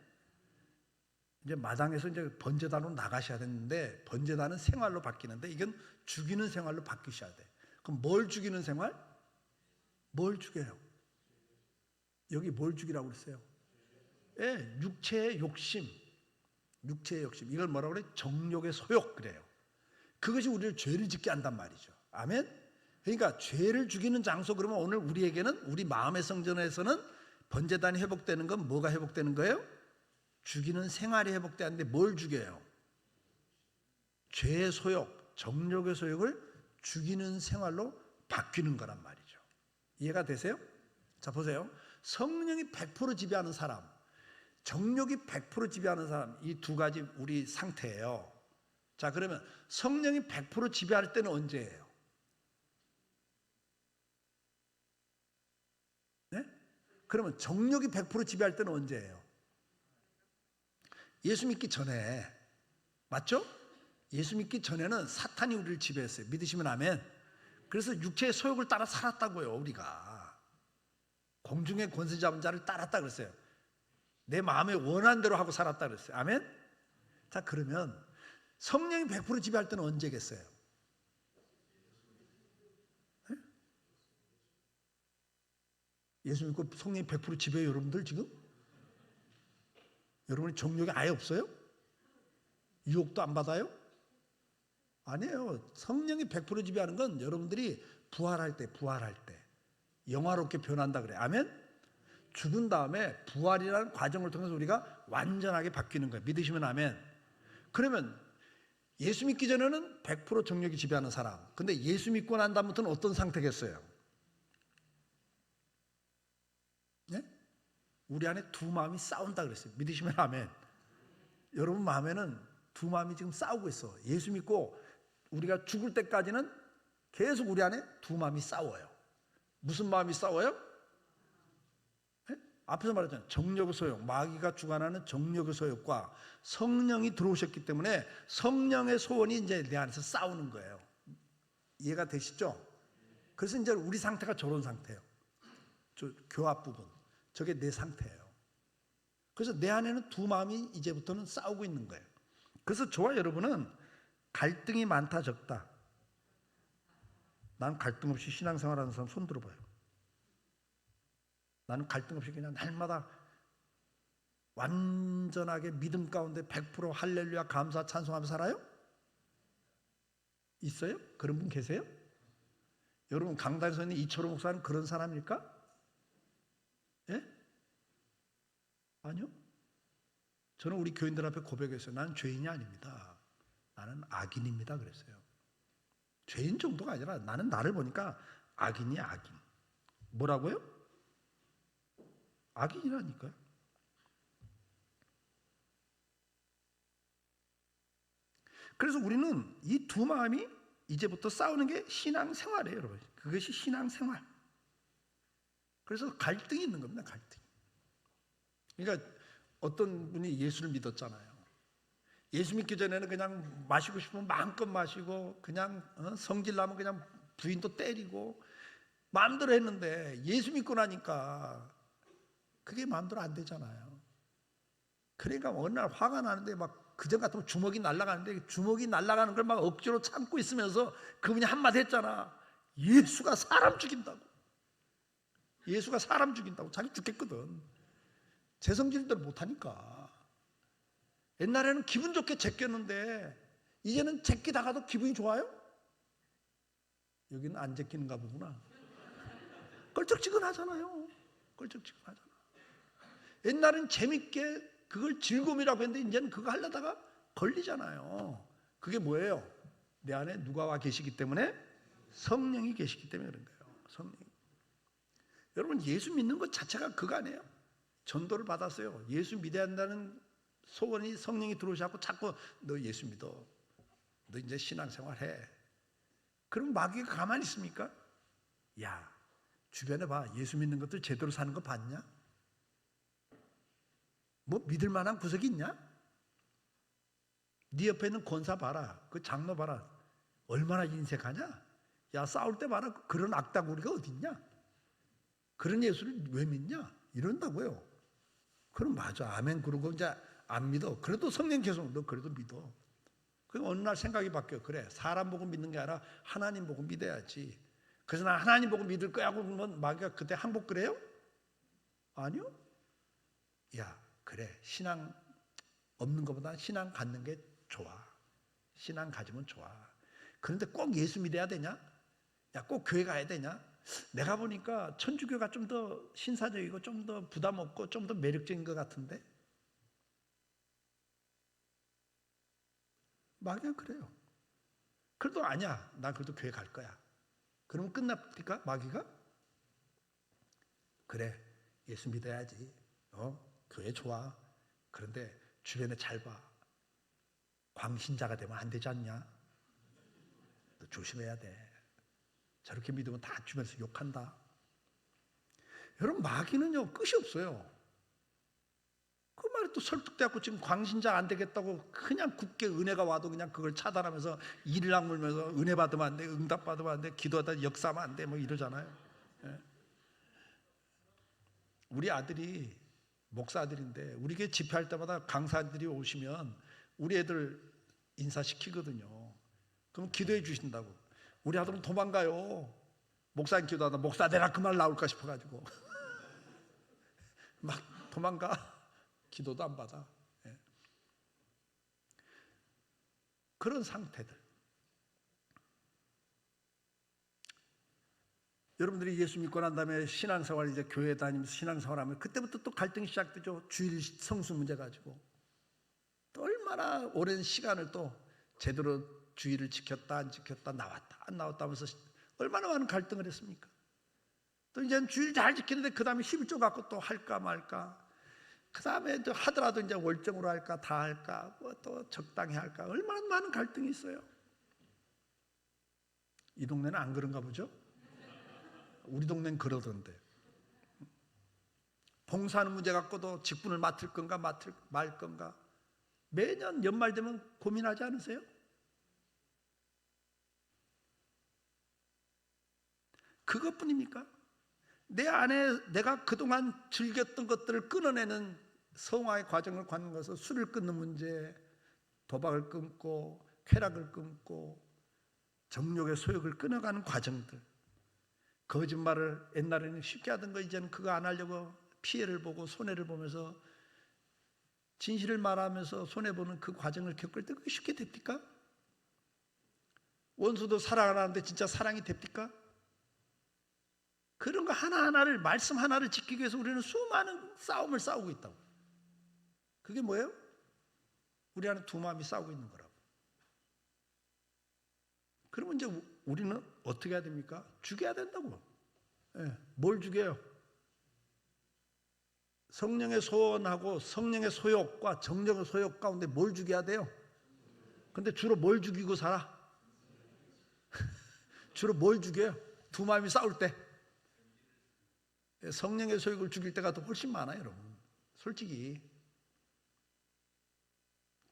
이제 마당에서 이제 번제단으로 나가셔야 되는데 번제단은 생활로 바뀌는데 이건 죽이는 생활로 바뀌셔야 돼. 그럼 뭘 죽이는 생활? 뭘 죽여요? 여기 뭘 죽이라고 그랬어요? 예, 육체의 욕심. 육체의 욕심. 이걸 뭐라고 그래? 정욕의 소욕 그래요. 그것이 우리를 죄를 짓게 한단 말이죠. 아멘. 그러니까 죄를 죽이는 장소 그러면 오늘 우리에게는 우리 마음의 성전에서는 번제단이 회복되는 건 뭐가 회복되는 거예요? 죽이는 생활이 회복되는데 뭘 죽여요? 죄의 소욕, 정욕의 소욕을 죽이는 생활로 바뀌는 거란 말이죠. 이해가 되세요? 자 보세요. 성령이 100% 지배하는 사람, 정욕이 100% 지배하는 사람, 이 두 가지 우리 상태예요. 자 그러면 성령이 100% 지배할 때는 언제예요? 네? 그러면 정욕이 100% 지배할 때는 언제예요? 예수 믿기 전에. 맞죠? 예수 믿기 전에는 사탄이 우리를 지배했어요. 믿으시면 아멘. 그래서 육체의 소욕을 따라 살았다고요. 우리가 공중의 권세 잡은 자를 따랐다 그랬어요. 내 마음에 원한 대로 하고 살았다 그랬어요. 아멘. 자 그러면 성령이 100% 지배할 때는 언제겠어요? 네? 예수 믿고 성령이 100% 지배해요. 여러분들 지금? 여러분이 정욕이 아예 없어요? 유혹도 안 받아요? 아니에요. 성령이 100% 지배하는 건 여러분들이 부활할 때 영화롭게 변한다 그래. 아멘? 죽은 다음에 부활이라는 과정을 통해서 우리가 완전하게 바뀌는 거예요. 믿으시면 아멘. 그러면 예수 믿기 전에는 100% 정욕이 지배하는 사람. 근데 예수 믿고 난 다음부터는 어떤 상태겠어요? 네? 우리 안에 두 마음이 싸운다 그랬어요. 믿으시면 아멘. 여러분 마음에는 두 마음이 지금 싸우고 있어. 예수 믿고 우리가 죽을 때까지는 계속 우리 안에 두 마음이 싸워요. 무슨 마음이 싸워요? 네? 앞에서 말했잖아요. 정욕의 소욕, 마귀가 주관하는 정욕의 소욕과 성령이 들어오셨기 때문에 성령의 소원이 이제 내 안에서 싸우는 거예요. 이해가 되시죠? 그래서 이제 우리 상태가 저런 상태예요. 저 교합 부분. 저게 내 상태예요. 그래서 내 안에는 두 마음이 이제부터는 싸우고 있는 거예요. 그래서 저와 여러분은 갈등이 많다 적다. 난 갈등 없이 신앙생활하는 사람 손 들어봐요. 나는 갈등 없이 그냥 날마다 완전하게 믿음 가운데 100% 할렐루야 감사 찬송하면서 살아요? 있어요? 그런 분 계세요? 여러분 강단에서 있는 이철호 목사는 그런 사람일까? 예? 아니요. 저는 우리 교인들 앞에 고백했어요. 나는 죄인이 아닙니다. 나는 악인입니다. 그랬어요. 죄인 정도가 아니라 나는 나를 보니까 악인이야, 악인. 뭐라고요? 악인이라니까요. 그래서 우리는 이 두 마음이 이제부터 싸우는 게 신앙생활이에요, 여러분. 그것이 신앙생활. 그래서 갈등이 있는 겁니다, 갈등. 그러니까 어떤 분이 예수를 믿었잖아요. 예수 믿기 전에는 그냥 마시고 싶으면 마음껏 마시고 그냥 성질 나면 그냥 부인도 때리고 마음대로 했는데 예수 믿고 나니까 그게 마음대로 안 되잖아요. 그러니까 어느 날 화가 나는데 막 그전 같으면 주먹이 날아가는데 주먹이 날아가는 걸 막 억지로 참고 있으면서 그분이 한마디 했잖아. 예수가 사람 죽인다고. 예수가 사람 죽인다고. 자기 죽겠거든. 제 성질대로 못하니까. 옛날에는 기분 좋게 제꼈는데 이제는 제끼다가도 기분이 좋아요? 여기는 안 제끼는가 보구나. 껄쩍지근하잖아요. 껄쩍지근하잖아. 옛날엔 재밌게 그걸 즐거움이라고 했는데 이제는 그거 하려다가 걸리잖아요. 그게 뭐예요? 내 안에 누가 와 계시기 때문에? 성령이 계시기 때문에 그런 거예요. 성령이. 여러분 예수 믿는 것 자체가 그거 아니에요? 전도를 받았어요. 예수 믿어야 한다는 소원이 성령이 들어오셔서 자꾸 너 예수 믿어. 너 이제 신앙생활 해. 그럼 마귀가 가만히 있습니까? 야, 주변에 봐. 예수 믿는 것들 제대로 사는 거 봤냐? 뭐 믿을 만한 구석이 있냐? 네 옆에 있는 권사 봐라. 그 장로 봐라. 얼마나 인색하냐? 야, 싸울 때 봐라. 그런 악다구리가 어디 있냐? 그런 예수를 왜 믿냐? 이런다고요. 그럼 맞아. 아멘. 그러고 이제 안 믿어. 그래도 성령 계속 너 그래도 믿어. 그럼 어느 날 생각이 바뀌어. 그래. 사람 보고 믿는 게 아니라 하나님 보고 믿어야지. 그래서 나 하나님 보고 믿을 거야 하고 그러면 마귀가 그때 항복 그래요? 아니요. 야, 그래. 신앙 없는 것보다 신앙 갖는 게 좋아. 신앙 가지면 좋아. 그런데 꼭 예수 믿어야 되냐? 야, 꼭 교회 가야 되냐? 내가 보니까 천주교가 좀 더 신사적이고 좀 더 부담 없고 좀 더 매력적인 것 같은데? 마귀가 그래요. 그래도 아니야. 난 그래도 교회 갈 거야. 그러면 끝납니까? 마귀가? 그래. 예수 믿어야지. 교회 좋아. 그런데 주변에 잘 봐. 광신자가 되면 안 되지 않냐? 너 조심해야 돼. 저렇게 믿으면 다 주변에서 욕한다. 여러분 마귀는요 끝이 없어요. 그 말에 또 설득돼갖고 지금 광신자 안 되겠다고 그냥 굳게 은혜가 와도 그냥 그걸 차단하면서 이를 악물면서 은혜 받으면 안 돼, 응답 받으면 안 돼, 기도하다 역사하면 안 돼, 뭐 이러잖아요. 예. 우리 아들이 목사 아들인데 우리 교회 집회할 때마다 강사들이 오시면 우리 애들 인사시키거든요. 그럼 기도해 주신다고. 우리 아들은 도망가요. 목사님 기도하다 목사 내가 그 말 나올까 싶어가지고 막 도망가. 기도도 안 받아. 예. 그런 상태들. 여러분들이 예수 믿고 난 다음에 신앙생활 이제 교회 다니면서 신앙생활하면 그때부터 또 갈등이 시작되죠. 주일 성수 문제 가지고 또 얼마나 오랜 시간을 또 제대로 주일을 지켰다 안 지켰다 나왔다 안 나왔다 하면서 얼마나 많은 갈등을 했습니까? 또 이제 주일 잘 지키는데 그 다음에 11조 갖고 또 할까 말까. 그 다음에 또 하더라도 이제 월정으로 할까 다 할까 뭐 또 적당히 할까 얼마나 많은 갈등이 있어요. 이 동네는 안 그런가 보죠? 우리 동네는 그러던데. 봉사하는 문제 갖고도 직분을 맡을 건가 말 건가 매년 연말 되면 고민하지 않으세요? 그것뿐입니까? 내 안에 내가 그동안 즐겼던 것들을 끊어내는 성화의 과정을 갖는 것은 술을 끊는 문제, 도박을 끊고 쾌락을 끊고 정욕의 소욕을 끊어가는 과정들. 거짓말을 옛날에는 쉽게 하던 거 이제는 그거 안 하려고 피해를 보고 손해를 보면서 진실을 말하면서 손해보는 그 과정을 겪을 때 그게 쉽게 됩니까? 원수도 사랑하는데 진짜 사랑이 됩니까? 그런 거 하나하나를 말씀 하나를 지키기 위해서 우리는 수많은 싸움을 싸우고 있다고. 그게 뭐예요? 우리 안에 두 마음이 싸우고 있는 거라고. 그러면 이제 우리는 어떻게 해야 됩니까? 죽여야 된다고. 예, 뭘 죽여요? 성령의 소원하고 성령의 소욕과 정령의 소욕 가운데 뭘 죽여야 돼요? 근데 주로 뭘 죽이고 살아? 주로 뭘 죽여요? 두 마음이 싸울 때 성령의 소욕을 죽일 때가 더 훨씬 많아요, 여러분. 솔직히.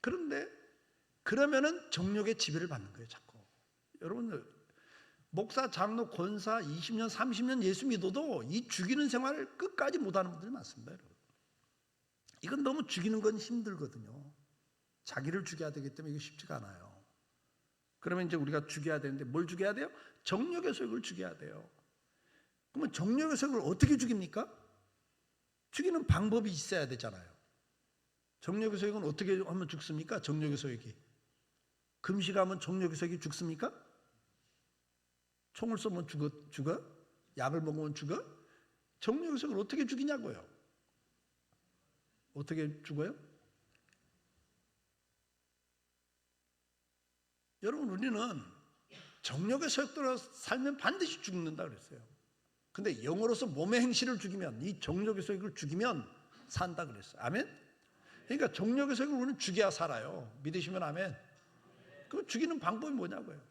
그런데 그러면은 정욕의 지배를 받는 거예요, 자꾸. 여러분, 목사, 장로, 권사 20년, 30년 예수 믿어도 이 죽이는 생활을 끝까지 못하는 분들이 많습니다, 여러분. 이건 너무 죽이는 건 힘들거든요. 자기를 죽여야 되기 때문에 이게 쉽지가 않아요. 그러면 이제 우리가 죽여야 되는데 뭘 죽여야 돼요? 정욕의 소욕을 죽여야 돼요. 그러면 정욕의 소욕을 어떻게 죽입니까? 죽이는 방법이 있어야 되잖아요. 정욕의 소욕은 어떻게 하면 죽습니까? 정욕의 소욕이. 금식하면 정욕의 소욕이 죽습니까? 총을 쏘면 죽어? 약을 먹으면 죽어? 정욕의 소욕을 어떻게 죽이냐고요? 어떻게 죽어요? 여러분, 우리는 정욕의 소욕대로 살면 반드시 죽는다 그랬어요. 근데 영으로서 몸의 행실을 죽이면, 이 정욕의 소욕을 죽이면 산다 그랬어요. 아멘? 그러니까 정욕의 소욕을 우리는 죽여야 살아요. 믿으시면 아멘. 그럼 죽이는 방법이 뭐냐고요?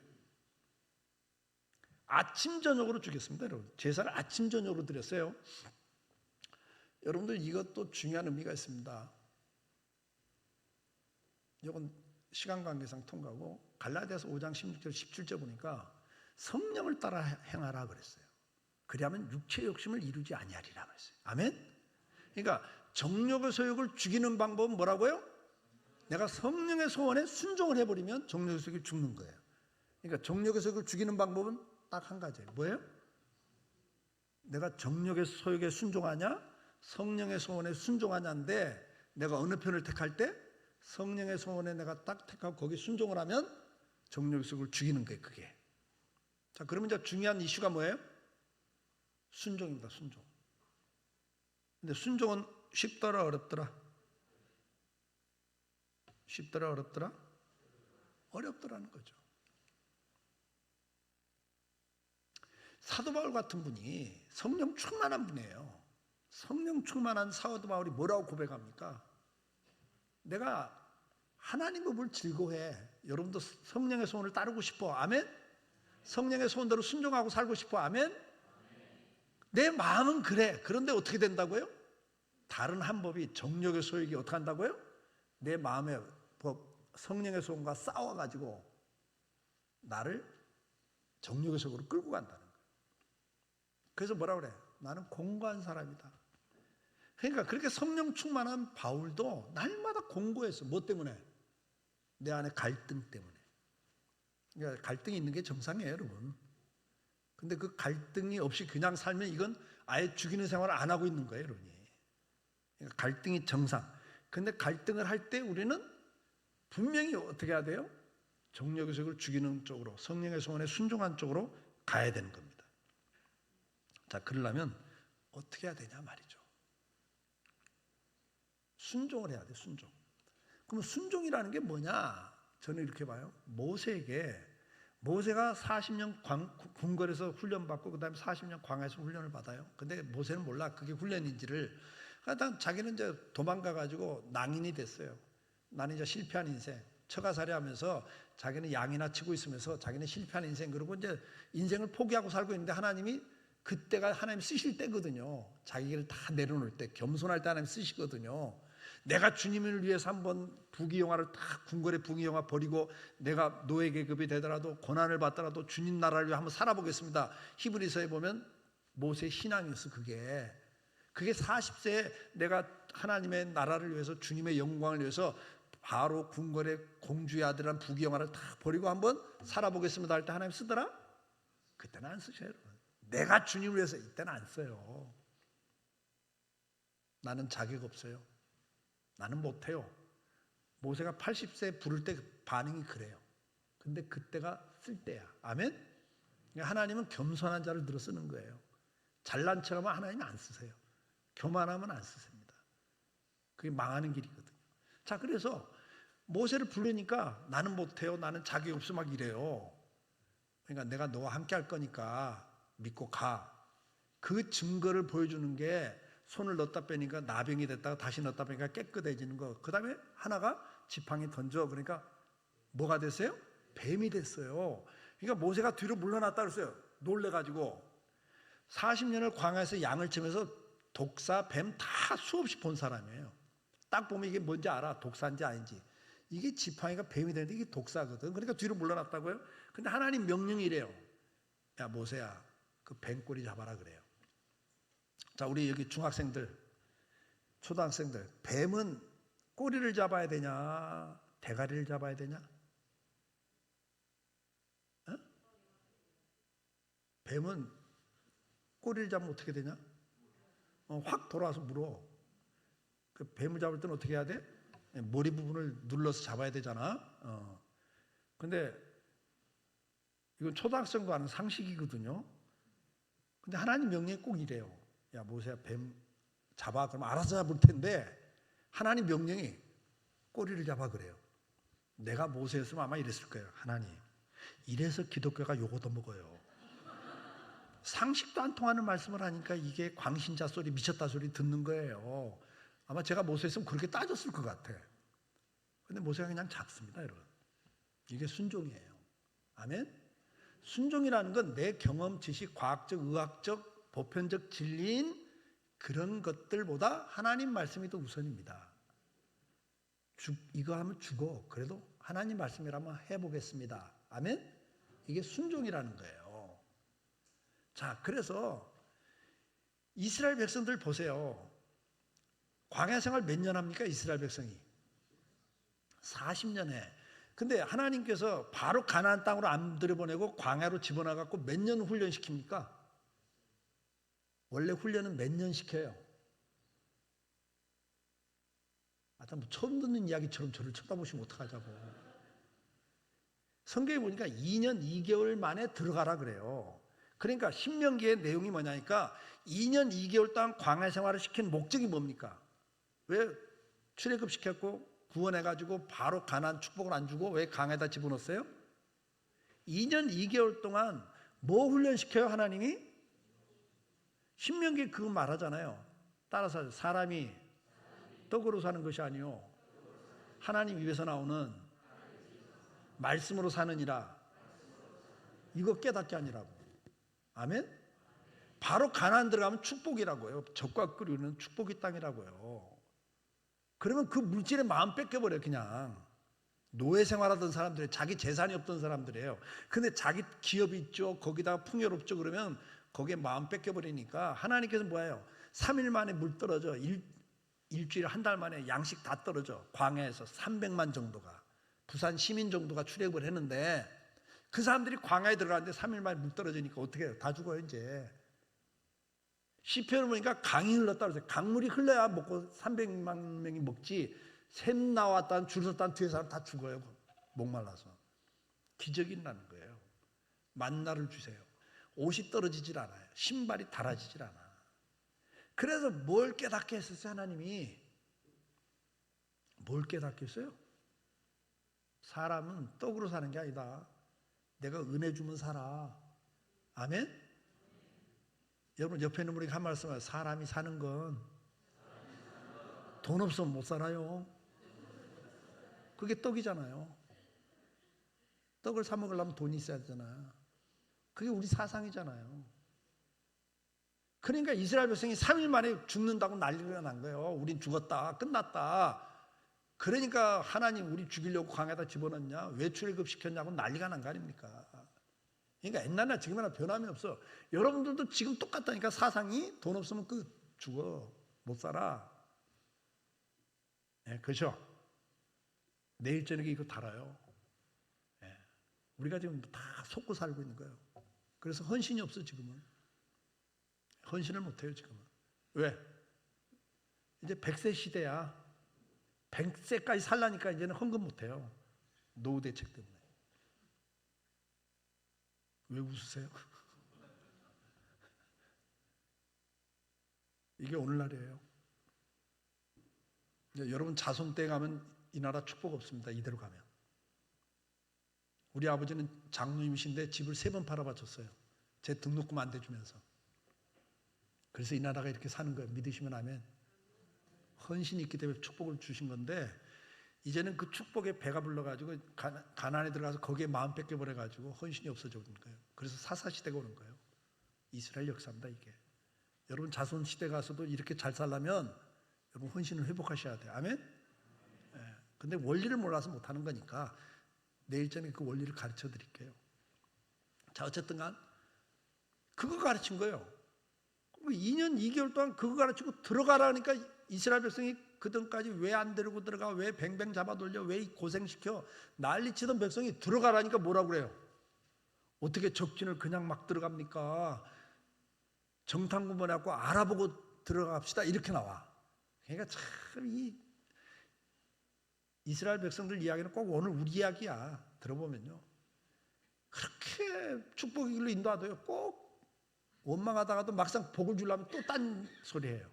아침 저녁으로 죽였습니다, 여러분. 제사를 아침 저녁으로 드렸어요. 여러분들, 이것도 중요한 의미가 있습니다. 이건 시간 관계상 통과하고, 갈라디아서 5장 16절 17절 보니까 성령을 따라 행하라 그랬어요. 그리하면 육체의 욕심을 이루지 아니하리라 그랬어요. 아멘? 그러니까 정욕의 소욕을 죽이는 방법은 뭐라고요? 내가 성령의 소원에 순종을 해버리면 정욕의 소욕이 죽는 거예요. 그러니까 정욕의 소욕을 죽이는 방법은 딱 한 가지예요. 뭐예요? 내가 정욕의 소욕에 순종하냐, 성령의 소원에 순종하냐인데, 내가 어느 편을 택할 때 성령의 소원에 내가 딱 택하고 거기 순종을 하면 정욕의 소욕을 죽이는 거예요, 그게. 자, 그러면 이제 중요한 이슈가 뭐예요? 순종입니다, 순종. 근데 순종은 쉽더라, 어렵더라? 쉽더라, 어렵더라? 어렵더라는 거죠. 사도 바울 같은 분이 성령 충만한 분이에요. 성령 충만한 사도 바울이 뭐라고 고백합니까? 내가 하나님의 법을 즐거워해. 여러분도 성령의 소원을 따르고 싶어. 아멘? 성령의 소원대로 순종하고 살고 싶어. 아멘? 내 마음은 그래. 그런데 어떻게 된다고요? 다른 한 법이, 정욕의 소욕이 어떻게 한다고요? 내 마음의 법, 성령의 소원과 싸워가지고 나를 정욕의 소욕으로 끌고 간다는 거예요. 그래서 뭐라 그래? 나는 공고한 사람이다. 그러니까 그렇게 성령 충만한 바울도 날마다 공고했어. 뭐 때문에? 내 안에 갈등 때문에. 그러니까 갈등이 있는 게 정상이에요, 여러분. 근데 그 갈등이 없이 그냥 살면 이건 아예 죽이는 생활을 안 하고 있는 거예요, 여러분이. 그러니까 갈등이 정상. 근데 갈등을 할 때 우리는 분명히 어떻게 해야 돼요? 정욕의 소욕을 죽이는 쪽으로, 성령의 소원에 순종한 쪽으로 가야 되는 겁니다. 자, 그러려면 어떻게 해야 되냐 말이죠. 순종을 해야 돼, 순종. 그럼 순종이라는 게 뭐냐? 저는 이렇게 봐요. 모세가 40년 궁궐에서 훈련받고 그 다음에 40년 광야에서 훈련을 받아요. 근데 모세는 몰라 그게 훈련인지를. 그러니까 자기는 이제 도망가가지고 낭인이 됐어요. 나는 이제 실패한 인생, 처가살이하면서 자기는 양이나 치고 있으면서 자기는 실패한 인생, 그리고 이제 인생을 포기하고 살고 있는데 하나님이, 그때가 하나님 쓰실 때거든요. 자기를 다 내려놓을 때, 겸손할 때 하나님 쓰시거든요. 내가 주님을 위해서 한번 부귀영화를 다, 궁궐의 부귀영화 버리고 내가 노예 계급이 되더라도 고난을 받더라도 주님 나라를 위해 한번 살아보겠습니다. 히브리서에 보면 모세의 신앙이었어. 그게 40세에 내가 하나님의 나라를 위해서, 주님의 영광을 위해서 바로 궁궐의 공주의 아들한 부귀영화를 다 버리고 한번 살아보겠습니다 할 때 하나님 쓰더라? 그때는 안 쓰셔요. 내가 주님을 위해서, 이때는 안 써요. 나는 자격 없어요. 나는 못해요. 모세가 80세 부를 때 반응이 그래요. 근데 그때가 쓸 때야. 아멘? 하나님은 겸손한 자를 들어 쓰는 거예요. 잘난 척하면 하나님이 안 쓰세요. 교만하면 안 쓰십니다. 그게 망하는 길이거든요. 자, 그래서 모세를 부르니까 나는 못해요, 나는 자격이 없어 막 이래요. 그러니까 내가 너와 함께 할 거니까 믿고 가. 그 증거를 보여주는 게 손을 넣었다 빼니까 나병이 됐다가 다시 넣었다 빼니까 깨끗해지는 거. 그 다음에 하나가 지팡이 던져. 그러니까 뭐가 됐어요? 뱀이 됐어요. 그러니까 모세가 뒤로 물러났다 그랬어요. 놀래가지고 40년을 광야에서 양을 치면서 독사, 뱀 다 수없이 본 사람이에요. 딱 보면 이게 뭔지 알아. 독사인지 아닌지. 이게 지팡이가 뱀이 되는데 이게 독사거든. 그러니까 뒤로 물러났다고요. 근데 하나님 명령이래요. 야 모세야, 그 뱀꼬리 잡아라 그래요. 자, 우리 여기 중학생들, 초등학생들, 뱀은 꼬리를 잡아야 되냐, 대가리를 잡아야 되냐? 어? 뱀은 꼬리를 잡으면 어떻게 되냐? 확 돌아와서 물어. 그 뱀을 잡을 때는 어떻게 해야 돼? 머리 부분을 눌러서 잡아야 되잖아. 근데 이건 초등학생도 아는 상식이거든요. 근데 하나님 명령이 꼭 이래요. 야 모세야, 뱀 잡아. 그럼 알아서 잡을 텐데 하나님 명령이 꼬리를 잡아 그래요. 내가 모세였으면 아마 이랬을 거예요. 하나님, 이래서 기독교가 요거도 먹어요. 상식도 안 통하는 말씀을 하니까 이게 광신자 소리, 미쳤다 소리 듣는 거예요. 아마 제가 모세였으면 그렇게 따졌을 것 같아. 근데 모세가 그냥 잡습니다, 여러분. 이게 순종이에요. 아멘? 순종이라는 건 내 경험, 지식, 과학적, 의학적, 보편적 진리인 그런 것들보다 하나님 말씀이 더 우선입니다. 이거 하면 죽어. 그래도 하나님 말씀이라면 해보겠습니다. 아멘? 이게 순종이라는 거예요. 자, 그래서 이스라엘 백성들 보세요. 광야 생활 몇 년 합니까? 이스라엘 백성이 40년 해. 근데 하나님께서 바로 가나안 땅으로 안 들여보내고 광야로 집어넣어갖고 몇 년 훈련시킵니까? 원래 훈련은 몇 년 시켜요? 뭐 처음 듣는 이야기처럼 저를 쳐다보시면 어떡하자고. 성경에 보니까 2년 2개월 만에 들어가라 그래요. 그러니까 신명기의 내용이 뭐냐니까 2년 2개월 동안 광야 생활을 시킨 목적이 뭡니까? 왜 출애굽 시켰고 구원해가지고 바로 가나안 축복을 안 주고 왜 강에다 집어넣었어요? 2년 2개월 동안 뭐 훈련시켜요 하나님이? 신명기 그거 말하잖아요. 따라서 사람이 떡으로 사는 것이 아니요 하나님 입에서 나오는 말씀으로 사느니라. 이거 깨닫게 아니라고. 아멘? 바로 가나안 들어가면 축복이라고요. 젖과 꿀이 흐르는 축복의 땅이라고요. 그러면 그 물질에 마음 뺏겨버려요. 그냥 노예 생활하던 사람들이 자기 재산이 없던 사람들이에요. 근데 자기 기업이 있죠. 거기다가 풍요롭죠. 그러면 거기에 마음 뺏겨버리니까 하나님께서 뭐예요? 3일 만에 물 떨어져. 일주일 한 달 만에 양식 다 떨어져. 광야에서 300만 정도가, 부산 시민 정도가 출애굽을 했는데 그 사람들이 광야에 들어가는데 3일 만에 물 떨어지니까 어떻게 해요? 다 죽어요 이제. 시편을 보니까 강이 흘렀다 그랬어요. 강물이 흘러야 먹고 300만 명이 먹지. 샘 나왔다는 줄 섰다는 뒤에 사람 다 죽어요. 목말라서. 기적이 일어나는 거예요. 만나를 주세요. 옷이 떨어지질 않아요. 신발이 닳아지질 않아. 그래서 뭘 깨닫게 했었어요 하나님이? 뭘 깨닫게 했어요? 사람은 떡으로 사는 게 아니다. 내가 은혜 주면 살아. 아멘? 여러분 옆에 있는 분에게 한 말씀 하세요. 사람이 사는 건 돈 없으면 못 살아요. 그게 떡이잖아요. 떡을 사 먹으려면 돈이 있어야 되잖아. 그게 우리 사상이잖아요. 그러니까 이스라엘 백성이 3일 만에 죽는다고 난리가 난 거예요. 우린 죽었다. 끝났다. 그러니까 하나님 우리 죽이려고 광야에다 집어넣냐? 왜 출애굽 시켰냐고 난리가 난 거 아닙니까? 그러니까 옛날이나 지금이나 변함이 없어. 여러분들도 지금 똑같다니까. 사상이 돈 없으면 죽어. 못 살아. 네, 그렇죠? 내일 저녁에 이거 달아요. 네. 우리가 지금 다 속고 살고 있는 거예요. 그래서 헌신이 없어 지금은. 헌신을 못해요 지금은. 왜? 이제 100세 시대야. 100세까지 살라니까 이제는 헌금 못해요. 노후 대책 때문에. 왜 웃으세요? 이게 오늘날이에요. 여러분 자손 때 가면 이 나라 축복 없습니다. 이대로 가면. 우리 아버지는 장로님이신데 집을 3번 팔아바쳤어요. 제 등록금 안 대주면서. 그래서 이 나라가 이렇게 사는 거예요. 믿으시면 아멘. 헌신이 있기 때문에 축복을 주신 건데 이제는 그 축복에 배가 불러가지고 가난에 들어가서 거기에 마음 뺏겨버려가지고 헌신이 없어져 오는 거예요. 그래서 사사시대가 오는 거예요. 이스라엘 역사입니다 이게. 여러분 자손시대 가서도 이렇게 잘 살려면 여러분 헌신을 회복하셔야 돼요. 아멘? 예. 근데 원리를 몰라서 못하는 거니까 내일 전에 그 원리를 가르쳐 드릴게요. 자, 어쨌든 간 그거 가르친 거예요. 2년 2개월 동안 그거 가르치고 들어가라니까 이스라엘 백성이 그전까지 왜 안 데리고 들어가, 왜 뱅뱅 잡아 돌려, 왜 고생시켜 난리치던 백성이 들어가라니까 뭐라고 그래요? 어떻게 적진을 그냥 막 들어갑니까? 정탐구번해갖고 알아보고 들어갑시다 이렇게 나와. 그러니까 참 이 이스라엘 백성들 이야기는 꼭 오늘 우리 이야기야. 들어보면요 그렇게 축복의 길로 인도하도요 꼭 원망하다가도 막상 복을 주려면 또 딴 소리예요.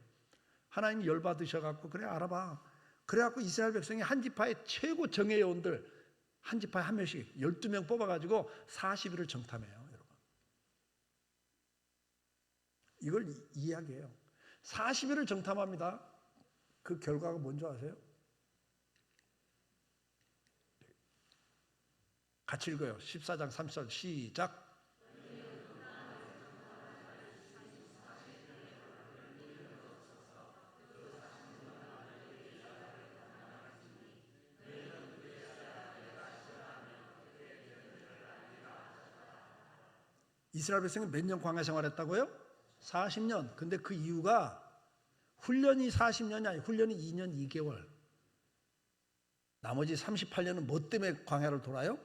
하나님 열받으셔갖고 그래 알아봐. 그래갖고 이스라엘 백성이 한 지파의 최고 정예 요원들 한 지파에 한 명씩 12명 뽑아가지고 40일을 정탐해요. 여러분 이걸 이야기해요. 40일을 정탐합니다. 그 결과가 뭔지 아세요? 같이 읽어요. 14장 30절 시작. 이스라엘 백성이 몇 년 광야 생활했다고요? 40년. 근데 그 이유가 훈련이 40년이 아니고 훈련이 2년 2개월. 나머지 38년은 뭐 때문에 광야를 돌아요?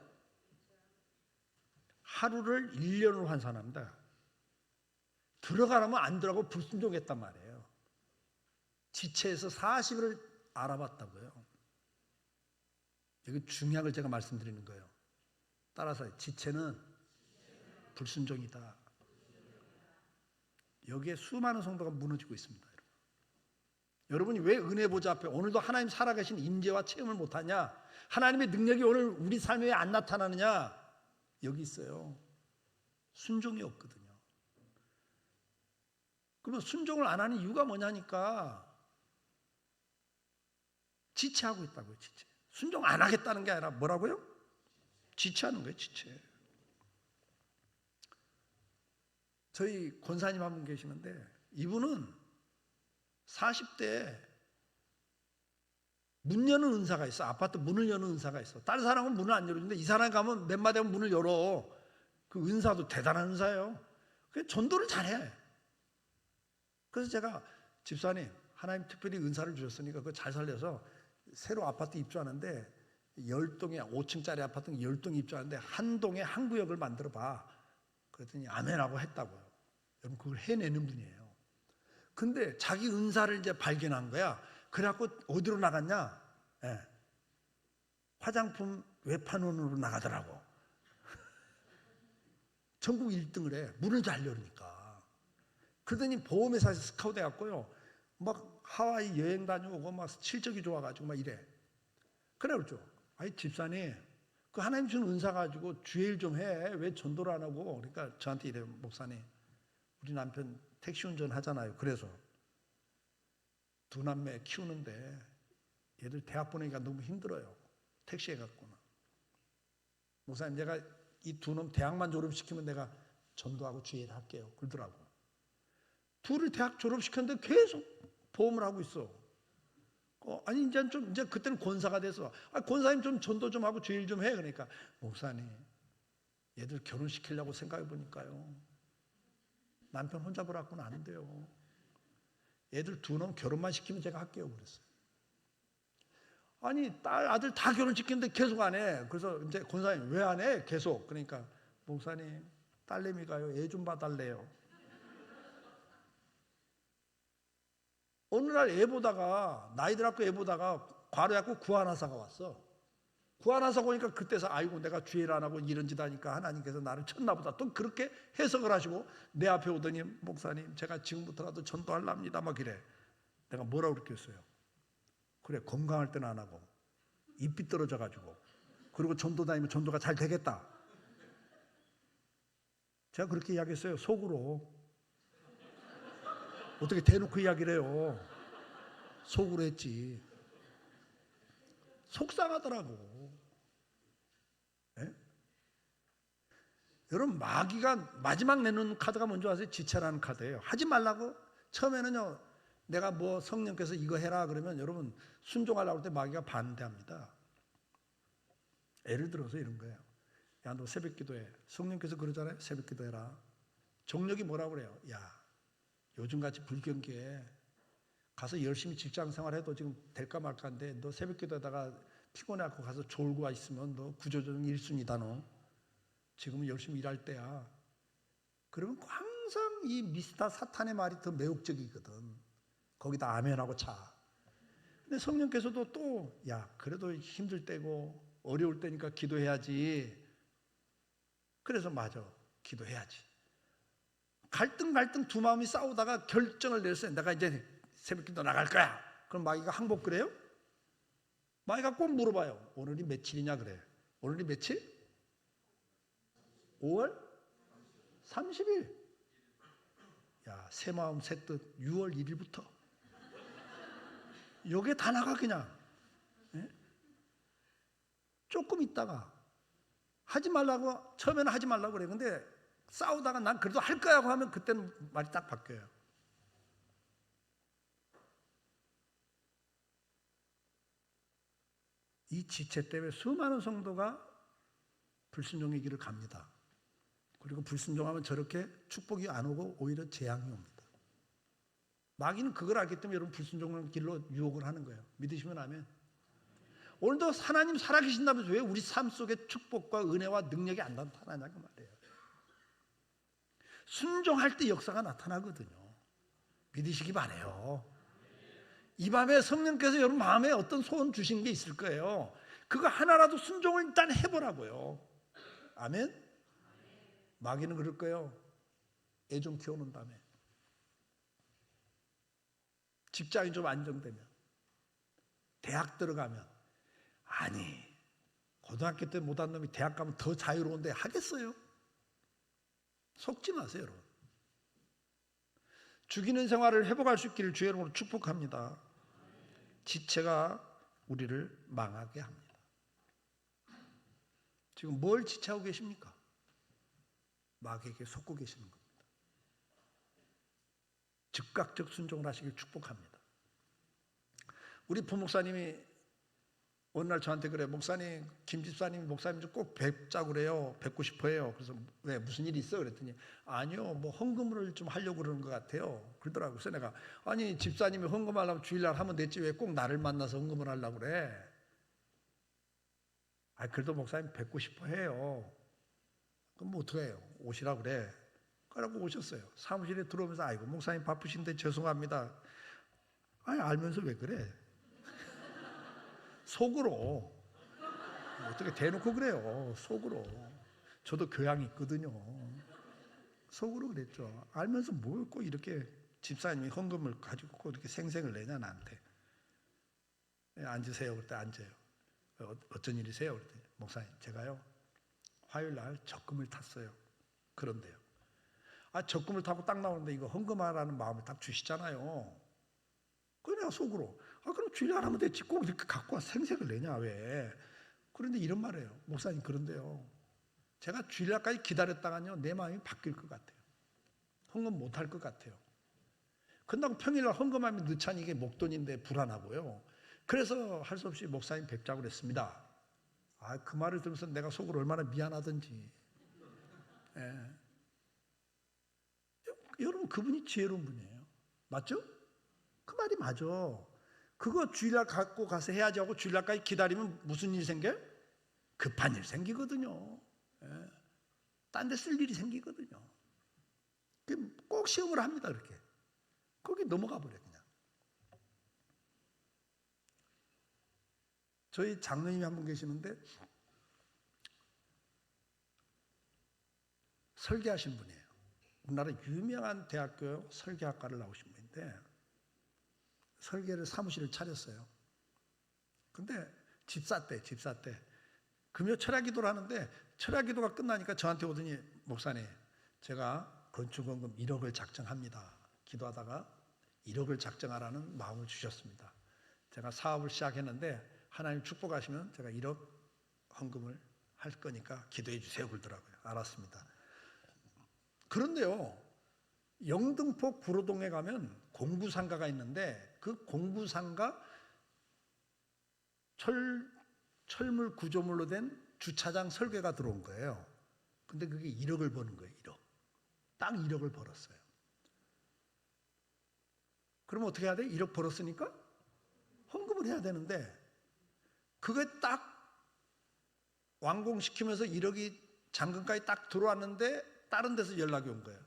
하루를 1년으로 환산합니다. 들어가라면 안 들어가고 불순종했단 말이에요. 지체에서 40일을 알아봤다고요. 여기 중요한 걸 제가 말씀드리는 거예요. 따라서 지체는 불순종이다. 여기에 수많은 성도가 무너지고 있습니다. 여러분이 왜 은혜 보좌 앞에 오늘도 하나님 살아계신 임재와 체험을 못하냐? 하나님의 능력이 오늘 우리 삶에 왜 안 나타나느냐? 여기 있어요. 순종이 없거든요. 그러면 순종을 안 하는 이유가 뭐냐니까 지체하고 있다고요. 지체. 순종 안 하겠다는 게 아니라 뭐라고요? 지체하는 거예요. 지체. 저희 권사님 한 분 계시는데 이분은 40대에 문 여는 은사가 있어. 아파트 문을 여는 은사가 있어. 다른 사람은 문을 안 열어주는데 이 사람 가면 몇 마디 하면 문을 열어. 그 은사도 대단한 은사예요. 그래서 전도를 잘해. 그래서 제가 집사님 하나님 특별히 은사를 주셨으니까 그거 잘 살려서 새로 아파트 입주하는데 10동에 5층짜리 아파트 10동 입주하는데 한 동에 한 구역을 만들어 봐. 그랬더니 아멘하고 했다고요. 여러분 그걸 해내는 분이에요. 근데 자기 은사를 이제 발견한 거야. 그래갖고 어디로 나갔냐? 예. 화장품 외판원으로 나가더라고. 전국 1등을 해. 문을 잘 열으니까. 그러더니 보험회사에서 스카우트 해갖고요. 막 하와이 여행 다녀오고 막 실적이 좋아가지고 막 이래. 그래 그렇죠. 아니 집사님 그 하나님 준 은사 가지고 주일 좀 해. 왜 전도를 안 하고? 그러니까 저한테 이래요. 목사님 우리 남편 택시 운전 하잖아요. 그래서 두 남매 키우는데 얘들 대학 보내기가 너무 힘들어요. 택시에 갖고는. 목사님 내가 이 두 놈 대학만 졸업시키면 내가 전도하고 주일 할게요. 그러더라고. 둘을 대학 졸업시켰는데 계속 보험을 하고 있어. 아니 이제 그때는 권사가 돼서 권사님 좀 전도 좀 하고 주일 좀 해. 그러니까 목사님 얘들 결혼시키려고 생각해 보니까요. 남편 혼자 보라고는 안 돼요. 애들 두 놈 결혼만 시키면 제가 할게요. 그랬어요. 아니 딸 아들 다 결혼시키는데 계속 안 해. 그래서 이제 권사님 왜 안 해? 계속. 그러니까 목사님 딸내미가요 애 좀 봐달래요. 어느 날 애 보다가 나이 들었고 애 보다가 과로해갖고 구하나사가 왔어. 구하나사 오니까 그때서 아이고 내가 주일 안 하고 이런 짓 하니까 하나님께서 나를 쳤나 보다. 또 그렇게 해석을 하시고 내 앞에 오더니 목사님 제가 지금부터라도 전도하랍니다 막 이래. 내가 뭐라고 그랬겠어요? 그래 건강할 때는 안 하고 입 삐뚤어져 가지고 그리고 전도 다니면 전도가 잘 되겠다. 제가 그렇게 이야기했어요. 속으로. 어떻게 대놓고 이야기를 해요. 속으로 했지. 속상하더라고. 예? 여러분, 마귀가 마지막 내놓는 카드가 뭔지 아세요? 지체라는 카드예요. 하지 말라고. 처음에는요, 내가 뭐 성령께서 이거 해라 그러면 여러분 순종하려고 할 때 마귀가 반대합니다. 예를 들어서 이런 거예요. 야, 너 새벽 기도해. 성령께서 그러잖아요. 새벽 기도해라. 정력이 뭐라고 그래요? 야, 요즘같이 불경기에 가서 열심히 직장 생활해도 지금 될까 말까인데 너 새벽 기도하다가 피곤해갖고 가서 졸고 와 있으면 너 구조조정 1순위다. 너 지금은 열심히 일할 때야. 그러면 항상 이 미스터 사탄의 말이 더 매혹적이거든. 거기다 아멘하고 차. 근데 성령께서도 또 야, 그래도 힘들 때고 어려울 때니까 기도해야지. 그래서 맞아, 기도해야지. 갈등 두 마음이 싸우다가 결정을 내렸어요. 내가 이제 새벽기도 나갈 거야. 그럼 마귀가 항복 그래요? 마귀가 꼭 물어봐요. 오늘이 며칠이냐 그래. 오늘이 며칠? 5월 30일. 야, 새 마음 새 뜻 6월 1일부터. 요게 다 나가 그냥. 예? 조금 있다가 하지 말라고, 처음에는 하지 말라고 그래. 근데 싸우다가 난 그래도 할 거야 하고 하면 그때는 말이 딱 바뀌어요. 이 지체 때문에 수많은 성도가 불순종의 길을 갑니다. 그리고 불순종하면 저렇게 축복이 안 오고 오히려 재앙이 옵니다. 마귀는 그걸 알기 때문에 여러분 불순종의 길로 유혹을 하는 거예요. 믿으시면 아멘. 오늘도 하나님 살아계신다면서 왜 우리 삶 속에 축복과 은혜와 능력이 안 나타나냐 그 말이에요. 순종할 때 역사가 나타나거든요. 믿으시기 바라요. 이 밤에 성령께서 여러분 마음에 어떤 소원 주신 게 있을 거예요. 그거 하나라도 순종을 일단 해보라고요. 아멘? 마귀는 그럴 거예요. 애 좀 키워놓은 다음에. 직장이 좀 안정되면. 대학 들어가면. 아니, 고등학교 때 못한 놈이 대학 가면 더 자유로운데 하겠어요? 속지 마세요, 여러분. 죽이는 생활을 회복할 수 있기를 주의 이름으로 축복합니다. 지체가 우리를 망하게 합니다. 지금 뭘 지체하고 계십니까? 마귀에게 속고 계시는 겁니다. 즉각적 순종을 하시길 축복합니다. 우리 부목사님이 어느 날 저한테 그래. 목사님, 김 집사님, 목사님 좀 꼭 뵙자고 그래요. 뵙고 싶어 해요. 그래서 왜 무슨 일이 있어? 그랬더니 아니요, 뭐 헌금을 좀 하려고 그러는 것 같아요. 그러더라고요. 그래서 내가 아니 집사님이 헌금하려면 주일날 하면 됐지 왜 꼭 나를 만나서 헌금을 하려고 그래? 아, 그래도 목사님 뵙고 싶어 해요. 그럼 뭐 어떻게 해요? 오시라고 그래. 그러고 오셨어요. 사무실에 들어오면서 아이고 목사님 바쁘신데 죄송합니다. 아니 알면서 왜 그래? 속으로. 어떻게 대놓고 그래요. 속으로. 저도 교양이 있거든요. 속으로 그랬죠. 알면서 뭘 꼭 이렇게 집사님이 헌금을 가지고 꼭 이렇게 생생을 내냐 나한테. 앉으세요. 그때 앉아요. 어쩐 일이세요? 그랬더니 목사님 제가요 화요일날 적금을 탔어요. 그런데요. 아, 적금을 타고 딱 나오는데 이거 헌금하라는 마음을 딱 주시잖아요. 그냥 속으로 아 그럼 주일날 하면 됐지 꼭 이렇게 갖고 와 생색을 내냐 왜? 그런데 이런 말이에요. 목사님 그런데요. 제가 주일날까지 기다렸다가요 내 마음이 바뀔 것 같아요. 헌금 못할 것 같아요. 끝나고 평일날 헌금하면 늦자니 이게 목돈인데 불안하고요. 그래서 할 수 없이 목사님 뵙자고 그랬습니다. 아, 그 말을 들으면서 내가 속으로 얼마나 미안하던지. 예. 여러분 그분이 지혜로운 분이에요. 맞죠? 그 말이 맞아. 그거 주일날 갖고 가서 해야지 하고 주일날까지 기다리면 무슨 일이 생겨요? 급한 일 생기거든요. 예. 딴 데 쓸 일이 생기거든요. 꼭 시험을 합니다. 그렇게. 거기 넘어가 버려 그냥. 저희 장로님이 한 분 계시는데 설계하신 분이에요. 우리나라 유명한 대학교 설계학과를 나오신 분인데 설계를 사무실을 차렸어요. 근데 집사 때 금요 철야기도를 하는데 철야기도가 끝나니까 저한테 오더니 목사님 제가 건축원금 1억을 작정합니다. 기도하다가 1억을 작정하라는 마음을 주셨습니다. 제가 사업을 시작했는데 하나님 축복하시면 제가 1억 헌금을 할 거니까 기도해 주세요 그러더라고요. 알았습니다. 그런데요, 영등포 구로동에 가면 공구상가가 있는데 그 공구상가 철물 구조물로 된 주차장 설계가 들어온 거예요. 근데 그게 1억을 버는 거예요. 1억. 딱 1억을 벌었어요. 그럼 어떻게 해야 돼? 1억 벌었으니까 헌금을 해야 되는데 그게 딱 완공시키면서 1억이 잔금까지 딱 들어왔는데 다른 데서 연락이 온 거예요.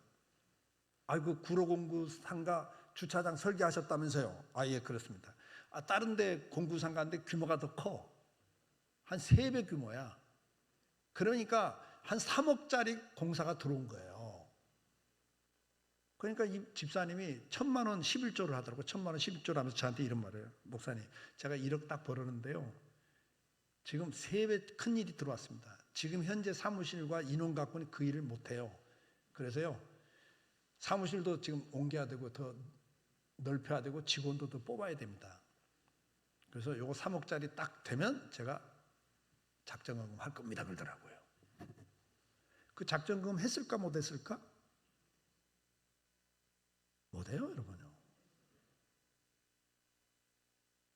아이고 구로공구 상가 주차장 설계하셨다면서요. 아, 예, 그렇습니다. 다른 데 공구 상가인데 규모가 더 커. 한 3배 규모야. 그러니까 한 3억짜리 공사가 들어온 거예요. 그러니까 이 집사님이 1,000만 원 11조를 하더라고요. 1,000만 원 11조를 하면서 저한테 이런 말을 해요. 목사님, 제가 1억 딱 벌었는데요. 지금 3배 큰 일이 들어왔습니다. 지금 현재 사무실과 인원 갖고는 그 일을 못해요. 그래서요, 사무실도 지금 옮겨야 되고 더 넓혀야 되고 직원도 더 뽑아야 됩니다. 그래서 요거 3억짜리 딱 되면 제가 작정금 할 겁니다 그러더라고요. 그 작정금 했을까 못했을까? 못해요 여러분요.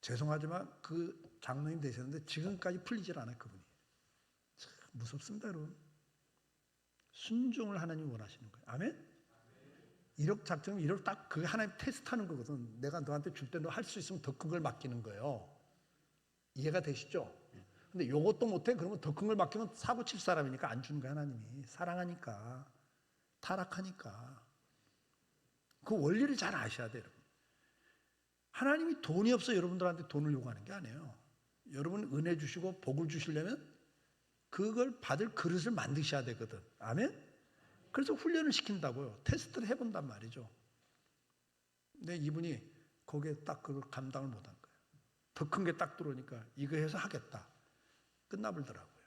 죄송하지만 그 장로님 되셨는데 지금까지 풀리질 않아요 그분이. 참 무섭습니다 여러분. 순종을 하나님이 원하시는 거예요. 아멘? 1억 작정금 1억 딱 그게 하나님 테스트하는 거거든. 내가 너한테 줄 때 너 할 수 있으면 더 큰 걸 맡기는 거예요. 이해가 되시죠? 근데 요것도 못해? 그러면 더 큰 걸 맡기면 사고 칠 사람이니까 안 주는 거야 하나님이. 사랑하니까, 타락하니까. 그 원리를 잘 아셔야 돼요. 하나님이 돈이 없어 여러분들한테 돈을 요구하는 게 아니에요. 여러분 은혜 주시고 복을 주시려면 그걸 받을 그릇을 만드셔야 되거든. 아멘? 그래서 훈련을 시킨다고요. 테스트를 해본단 말이죠. 근데 이분이 거기에 딱 그걸 감당을 못한 거예요. 더 큰 게 딱 들어오니까 이거 해서 하겠다. 끝나버리더라고요.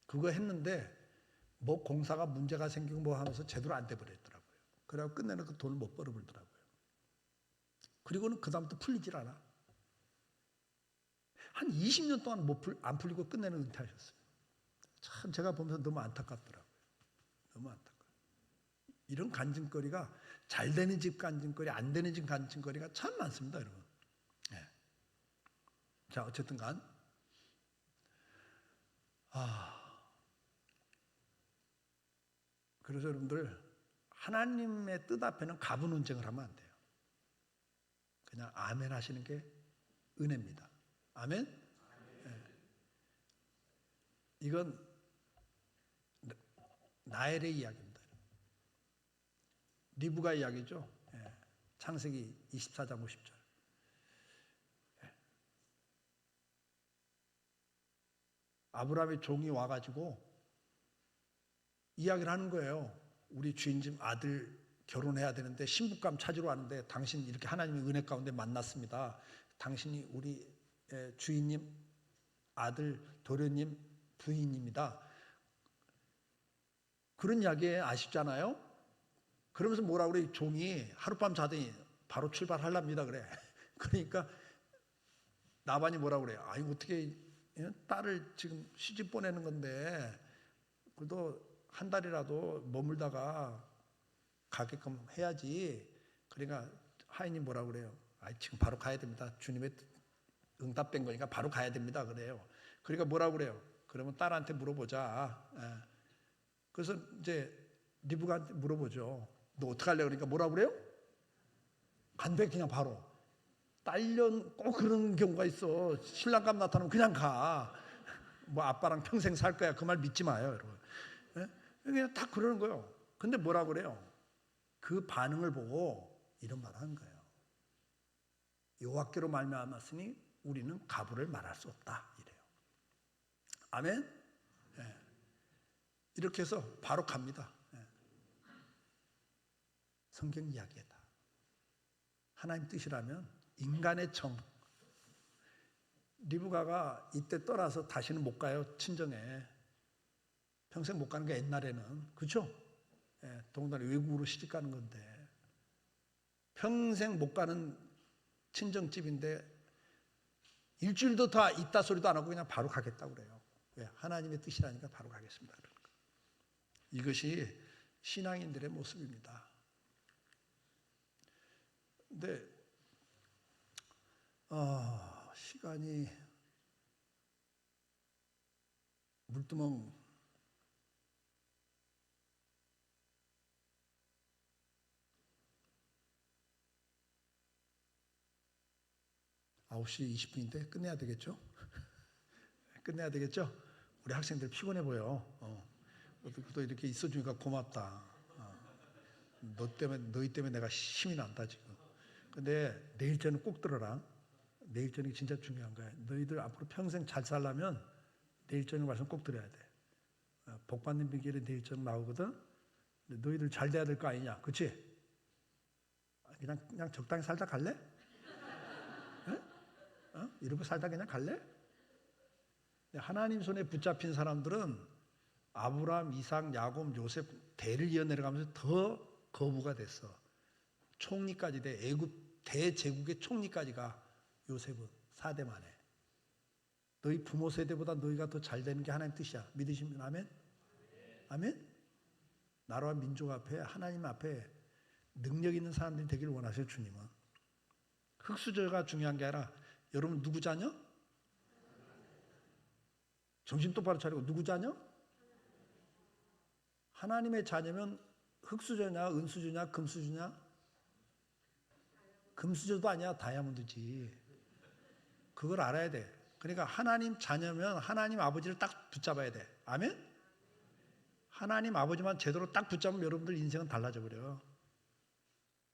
그거 했는데 뭐 공사가 문제가 생기고 뭐 하면서 제대로 안 돼버렸더라고요. 그래갖고 끝내는 그 돈을 못 벌어버리더라고요. 그리고는 그 다음부터 풀리질 않아. 한 20년 동안 안 풀리고 끝내는 은퇴하셨어요. 참 제가 보면서 너무 안타깝더라고요. 너무 안타까워요. 이런 간증거리가 잘 되는 집 간증거리, 안 되는 집 간증거리가 참 많습니다, 여러분. 네. 자, 어쨌든 간. 그래서 여러분들, 하나님의 뜻 앞에는 가분 논쟁을 하면 안 돼요. 그냥 아멘 하시는 게 은혜입니다. 아멘? 네. 이건 나엘의 이야기입니다. 리브가 이야기죠. 예. 창세기 24장 50절. 예. 아브라함의 종이 와가지고 이야기를 하는 거예요. 우리 주인집 아들 결혼해야 되는데 신부감 찾으러 왔는데 당신 이렇게 하나님의 은혜 가운데 만났습니다. 당신이 우리 주인님 아들 도련님 부인입니다. 그런 이야기 아쉽잖아요. 그러면서 뭐라 그래? 종이 하룻밤 자더니 바로 출발하랍니다 그래. 그러니까 나반이 뭐라 그래? 아니 어떻게 딸을 지금 시집 보내는 건데 그래도 한 달이라도 머물다가 가게끔 해야지. 그러니까 하인이 뭐라 그래요? 아니 지금 바로 가야 됩니다. 주님의 응답된 거니까 바로 가야 됩니다 그래요. 그러니까 뭐라 그래요? 그러면 딸한테 물어보자. 예. 그래서 이제 리브가한테 물어보죠. 너 어떻게 할래? 그러니까 뭐라 그래요? 간대 그냥 바로. 딸년 꼭 그런 경우가 있어. 신랑감 나타나면 그냥 가. 뭐 아빠랑 평생 살 거야. 그 말 믿지 마요 여러분. 예? 그냥 딱 그러는 거예요. 근데 뭐라 그래요? 그 반응을 보고 이런 말을 한 거예요. 여호와께로 말미암았으니 우리는 가부를 말할 수 없다 이래요. 아멘? 예. 이렇게 해서 바로 갑니다. 예. 성경 이야기다. 하나님 뜻이라면 인간의 정. 리브가가 이때 떠나서 다시는 못 가요. 친정에. 평생 못 가는 게 옛날에는. 그렇죠? 더군다나 외국으로 시집 가는 건데 평생 못 가는 친정집인데 일주일도 더 있다 소리도 안 하고 그냥 바로 가겠다고 그래요. 왜? 하나님의 뜻이라니까 바로 가겠습니다. 이것이 신앙인들의 모습입니다. 근데 시간이 물두멍 (9시 20분인데) 끝내야 되겠죠? 끝내야 되겠죠? 우리 학생들 피곤해 보여. 또 이렇게 있어주니까 고맙다. 너희 때문에 내가 힘이 난다 지금. 근데 내일 저녁 꼭 들어라. 내일 저녁이 진짜 중요한 거야. 너희들 앞으로 평생 잘 살려면 내일 저녁 말씀 꼭 들어야 돼. 복 받는 비결이 내일 저녁 나오거든. 근데 너희들 잘 돼야 될 거 아니냐, 그렇지? 그냥 적당히 살다 갈래? 이러고 살다 그냥 갈래? 하나님 손에 붙잡힌 사람들은 아브라함, 이삭, 야곱, 요셉 대를 이어내려가면서 더 거부가 됐어. 총리까지 돼. 애굽 대제국의 총리까지가 요셉은 4대 만에. 너희 부모 세대보다 너희가 더 잘 되는 게 하나님 뜻이야. 믿으시면 아멘? 아멘? 나라와 민족 앞에 하나님 앞에 능력 있는 사람들이 되기를 원하세요. 주님은. 흙수저가 중요한 게 아니라 여러분 누구 자녀? 정신 똑바로 차리고 누구 자녀? 하나님의 자녀면 흙수저냐 은수저냐 금수저냐? 금수저도 아니야. 다이아몬드지. 그걸 알아야 돼. 그러니까 하나님 자녀면 하나님 아버지를 딱 붙잡아야 돼. 아멘? 하나님 아버지만 제대로 딱 붙잡으면 여러분들 인생은 달라져 버려.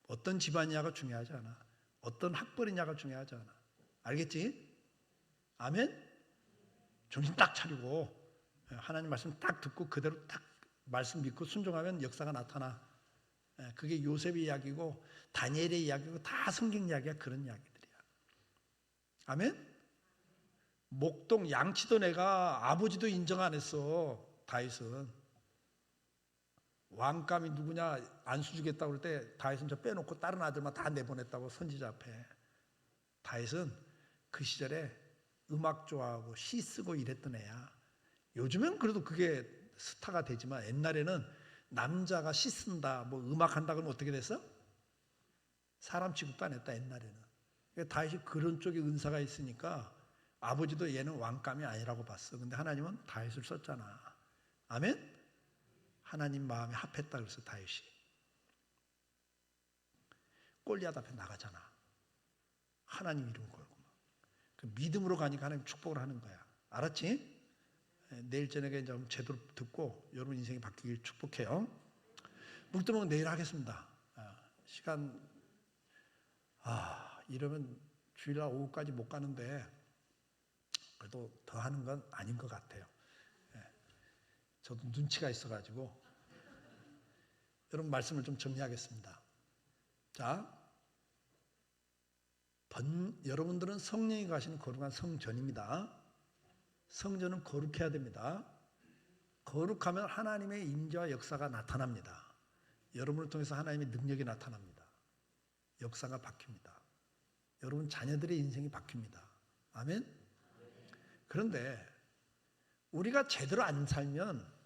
어떤 집안이냐가 중요하지 않아. 어떤 학벌이냐가 중요하지 않아. 알겠지? 아멘? 정신 딱 차리고 하나님 말씀 딱 듣고 그대로 딱 말씀 믿고 순종하면 역사가 나타나. 그게 요셉의 이야기고 다니엘의 이야기고 다 성경 이야기야. 그런 이야기들이야. 아멘? 목동 양치던 애가 아버지도 인정 안 했어. 다윗은. 왕감이 누구냐 안수 주겠다고 그럴 때 다윗은 저 빼놓고 다른 아들만 다 내보냈다고 선지자 앞에. 다윗은 그 시절에 음악 좋아하고 시 쓰고 이랬던 애야. 요즘엔 그래도 그게 스타가 되지만 옛날에는 남자가 시 쓴다 뭐 음악 한다 그러면 어떻게 됐어? 사람 취급도 안 했다 옛날에는. 그러니까 다윗이 그런 쪽에 은사가 있으니까 아버지도 얘는 왕감이 아니라고 봤어. 근데 하나님은 다윗을 썼잖아. 아멘? 하나님 마음에 합했다 그래서 다윗이 골리앗 앞에 나가잖아. 하나님 이름 걸고 그 믿음으로 가니까 하나님 축복을 하는 거야. 알았지? 내일 저녁에 좀 제대로 듣고 여러분 인생이 바뀌길 축복해요. 묵두멍 내일 하겠습니다. 시간 이러면 주일날 오후까지 못 가는데 그래도 더 하는 건 아닌 것 같아요. 저도 눈치가 있어가지고 여러분 말씀을 좀 정리하겠습니다. 자, 여러분들은 성령이 가시는 거룩한 성전입니다. 성전은 거룩해야 됩니다. 거룩하면 하나님의 임재와 역사가 나타납니다. 여러분을 통해서 하나님의 능력이 나타납니다. 역사가 바뀝니다. 여러분 자녀들의 인생이 바뀝니다. 아멘? 그런데 우리가 제대로 안 살면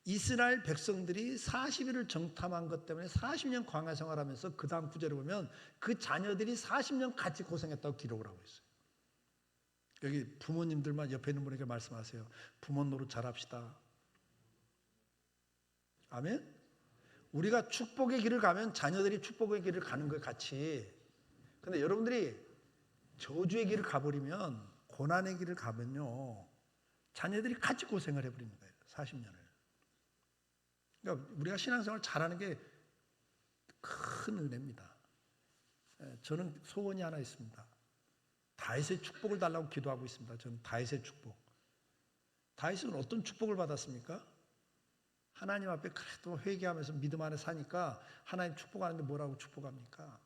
이스라엘 백성들이 40일을 정탐한 것 때문에 40년 광야 생활하면서 그 다음 구절에 보면 그 자녀들이 40년 같이 고생했다고 기록을 하고 있어요. 여기 부모님들만 옆에 있는 분에게 말씀하세요. 부모 노릇 잘합시다. 아멘? 우리가 축복의 길을 가면 자녀들이 축복의 길을 가는 것 같이. 근데 여러분들이 저주의 길을 가버리면 고난의 길을 가면요 자녀들이 같이 고생을 해버리는 거예요. 40년을. 그러니까 우리가 신앙생활 잘하는 게 큰 은혜입니다. 저는 소원이 하나 있습니다. 다윗의 축복을 달라고 기도하고 있습니다. 저는 다윗의 축복. 다윗은 어떤 축복을 받았습니까? 하나님 앞에 그래도 회개하면서 믿음 안에 사니까 하나님 축복하는데 뭐라고 축복합니까?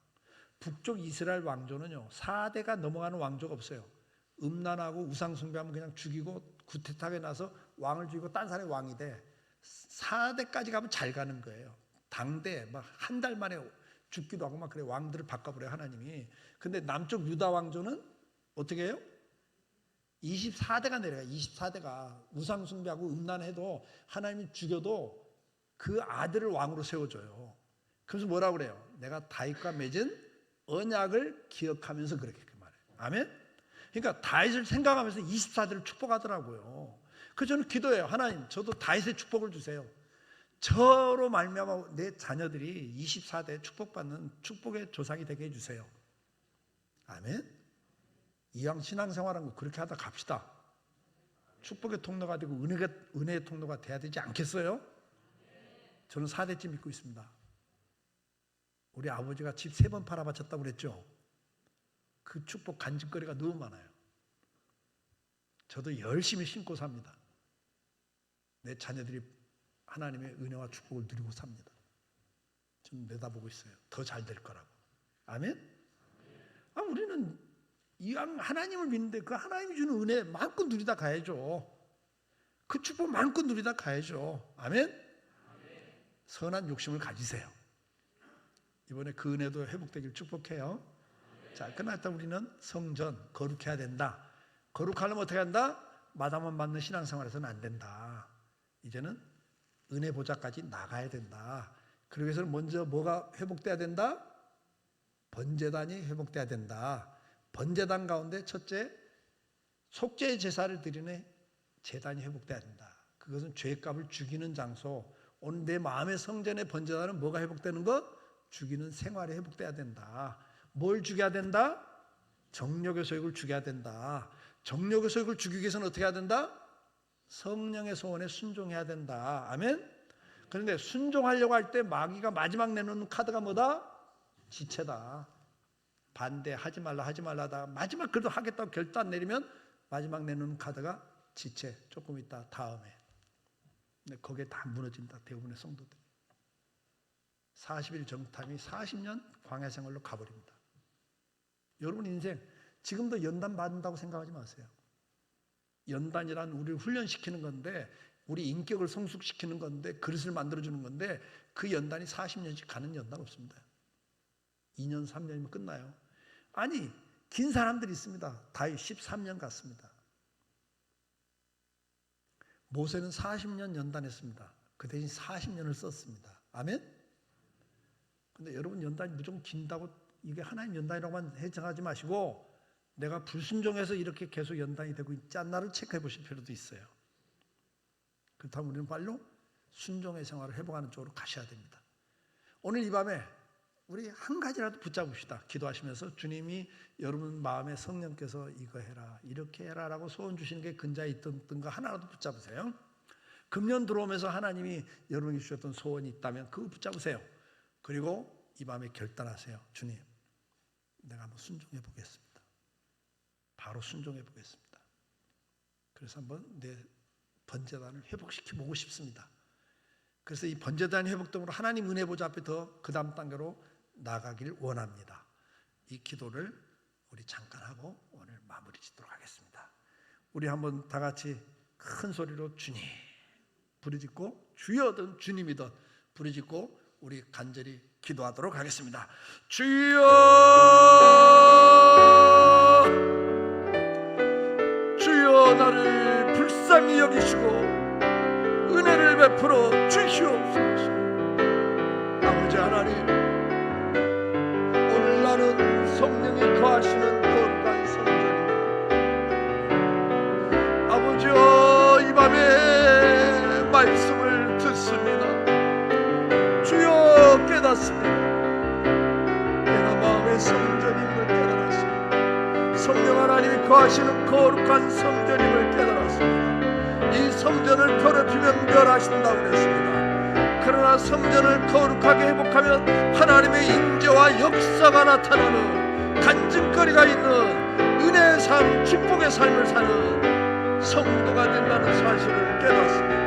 북쪽 이스라엘 왕조는요 4대가 넘어가는 왕조가 없어요. 음란하고 우상 숭배하면 그냥 죽이고 구태타게 나서 왕을 죽이고 딴 사람이 왕이 돼. 4대까지 가면 잘 가는 거예요. 당대 막 한 달 만에 죽기도 하고 막 그래. 왕들을 바꿔버려요 하나님이. 근데 남쪽 유다 왕조는 어떻게 해요? 24대가 내려가요. 24대가 우상 숭배하고 음란해도 하나님이 죽여도 그 아들을 왕으로 세워줘요. 그래서 뭐라고 그래요? 내가 다윗과 맺은 언약을 기억하면서 그렇게 말해요. 아멘? 그러니까 다윗을 생각하면서 24대를 축복하더라고요. 그래서 저는 기도해요. 하나님, 저도 다윗의 축복을 주세요. 저로 말미암아 내 자녀들이 24대 축복받는 축복의 조상이 되게 해주세요. 아멘? 이왕 신앙생활한 거 그렇게 하다 갑시다. 축복의 통로가 되고 은혜의 통로가 돼야 되지 않겠어요? 저는 4대째 믿고 있습니다. 우리 아버지가 집 3번 팔아바쳤다고 그랬죠. 그 축복 간직거리가 너무 많아요. 저도 열심히 심고 삽니다. 내 자녀들이 하나님의 은혜와 축복을 누리고 삽니다. 저는 내다보고 있어요. 더 잘 될 거라고. 아멘? 우리는 이왕 하나님을 믿는데 그 하나님이 주는 은혜 마음껏 누리다 가야죠. 그 축복 마음껏 누리다 가야죠. 아멘? 선한 욕심을 가지세요. 이번에 그 은혜도 회복되길 축복해요. 자, 끝났다. 우리는 성전 거룩해야 된다. 거룩하려면 어떻게 한다? 마다만 받는 신앙생활에서는 안 된다. 이제는 은혜 보좌까지 나가야 된다. 그러기 위해서는 먼저 뭐가 회복돼야 된다? 번제단이 회복돼야 된다. 번제단 가운데 첫째, 속죄의 제사를 드리는 제단이 회복돼야 된다. 그것은 죄값을 죽이는 장소. 오늘 내 마음의 성전의 번제단은 뭐가 회복되는 것? 죽이는 생활이 회복돼야 된다. 뭘 죽여야 된다? 정욕의 소욕을 죽여야 된다. 정욕의 소욕을 죽이기 위해서는 어떻게 해야 된다? 성령의 소원에 순종해야 된다. 아멘? 그런데 순종하려고 할 때 마귀가 마지막 내놓는 카드가 뭐다? 지체다. 반대하지 말라 하지 말라다. 마지막 그래도 하겠다고 결단 내리면 마지막 내놓는 카드가 지체. 조금 있다 다음에. 근데 거기에 다 무너진다. 대부분의 성도들. 40일 정탐이 40년 광야 생활로 가버립니다. 여러분 인생 지금도 연단 받는다고 생각하지 마세요. 연단이란 우리를 훈련시키는 건데, 우리 인격을 성숙시키는 건데, 그릇을 만들어주는 건데, 그 연단이 40년씩 가는 연단 없습니다. 2년 3년이면 끝나요. 아니 긴 사람들이 있습니다. 다윗 13년 갔습니다. 모세는 40년 연단했습니다. 그 대신 40년을 썼습니다. 아멘? 근데 여러분 연단이 무조건 긴다고 이게 하나님 연단이라고만 해석하지 마시고, 내가 불순종해서 이렇게 계속 연단이 되고 있지 않나를 체크해 보실 필요도 있어요. 그렇다면 우리는 빨리 순종의 생활을 회복하는 쪽으로 가셔야 됩니다. 오늘 이 밤에 우리 한 가지라도 붙잡읍시다. 기도하시면서 주님이 여러분 마음에 성령께서 이거 해라 이렇게 해라 라고 소원 주시는 게 근자에 있던 거 하나라도 붙잡으세요. 금년 들어오면서 하나님이 여러분이 주셨던 소원이 있다면 그거 붙잡으세요. 그리고 이 밤에 결단하세요. 주님, 내가 한번 순종해 보겠습니다. 바로 순종해 보겠습니다. 그래서 한번 내 번제단을 회복시켜 보고 싶습니다. 그래서 이 번제단 회복됨으로 하나님 은혜 보좌 앞에 더 그 다음 단계로 나가길 원합니다. 이 기도를 우리 잠깐 하고 오늘 마무리 짓도록 하겠습니다. 우리 한번 다 같이 큰 소리로 주님 부르짖고, 주여든 주님이든 부르짖고 우리 간절히 기도하도록 하겠습니다. 주여, 주여 나를 불쌍히 여기시고 은혜를 베풀어 주시옵소서. 아버지 하나님, 오늘 나는 성령이 거하시는 거룩한 성전입니다. 아버지여, 이 밤에 말씀을 듣습니다. 주여, 깨닫습니다. 내가 마음의 성전임을 깨달았습니다. 성령 하나님이 거하시는 거룩한 성전임을 깨달았습니다. 이 성전을 더럽히면 멸하신다고 그랬습니다. 그러나 성전을 거룩하게 회복하면 하나님의 임재와 역사가 나타나는 간증거리가 있는 은혜의 삶, 축복의 삶을 사는 성도가 된다는 사실을 깨닫습니다.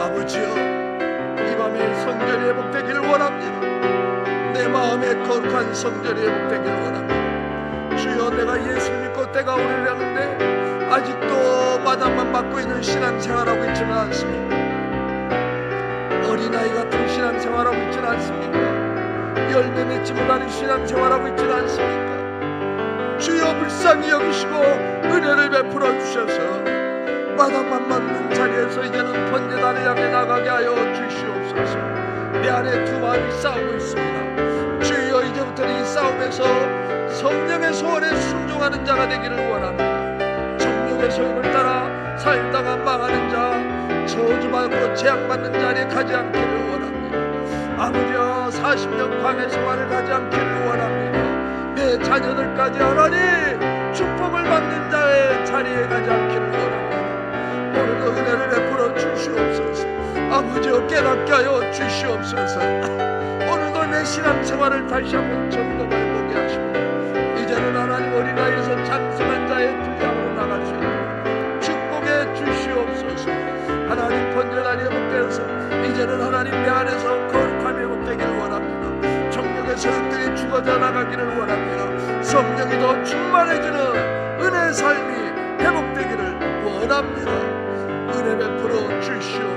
아버지여, 이 밤에 성전이 회복되기를 원합니다. 내 마음의 거룩한 성전이 회복되기를 원합니다. 주여, 내가 예수 믿고 때가 오르려는데 아직도 마당만 받고 있는 신앙생활하고 있지는 않습니다. 어린 어린아이 같은 신앙생활하고 있지는 않습니까? 열매 맺지 못하는 신앙생활하고 있지는 않습니까? 주여 불쌍히 여기시고 은혜를 베풀어 주셔서 마당만 맞는 자리에서 이제는 번제단을 향해 나가게 하여 주시옵소서. 내 안에 두 마음이 싸우고 있습니다. 주여 이제부터는 이 싸움에서 성령의 소원에 순종하는 자가 되기를 원합니다. 정욕의 소욕을 따라 살다가 망하는 자, 저주받고 재앙받는 자리에 가지 않기를 원합니다. 아버지여 40년 광야 생활을 가지 않기를 원합니다. 내 자녀들까지 하나님 축복을 받는 자의 자리에 가지 않기를 원합니다. 오늘도 은혜를 베풀어 주시옵소서. 아버지여 깨닫게 하여 주시옵소서. 오늘도 내 신앙생활을 다시 한번 점검해보게 하시고 이제는 하나님 어린아이에서 장성한 자의 분량으로 나갈 수 있도록 축복해 주시옵소서. 하나님 번제단이 회복되어서 이제는 하나님 내 안에서 거룩함이 회복되기를 원합니다. 정욕의 소욕들이 죽어져 나가기를 원합니다. 성령이 더 충만해지는 은혜의 삶이 회복되기를 원합니다. 은혜 베풀어 주시옵소서.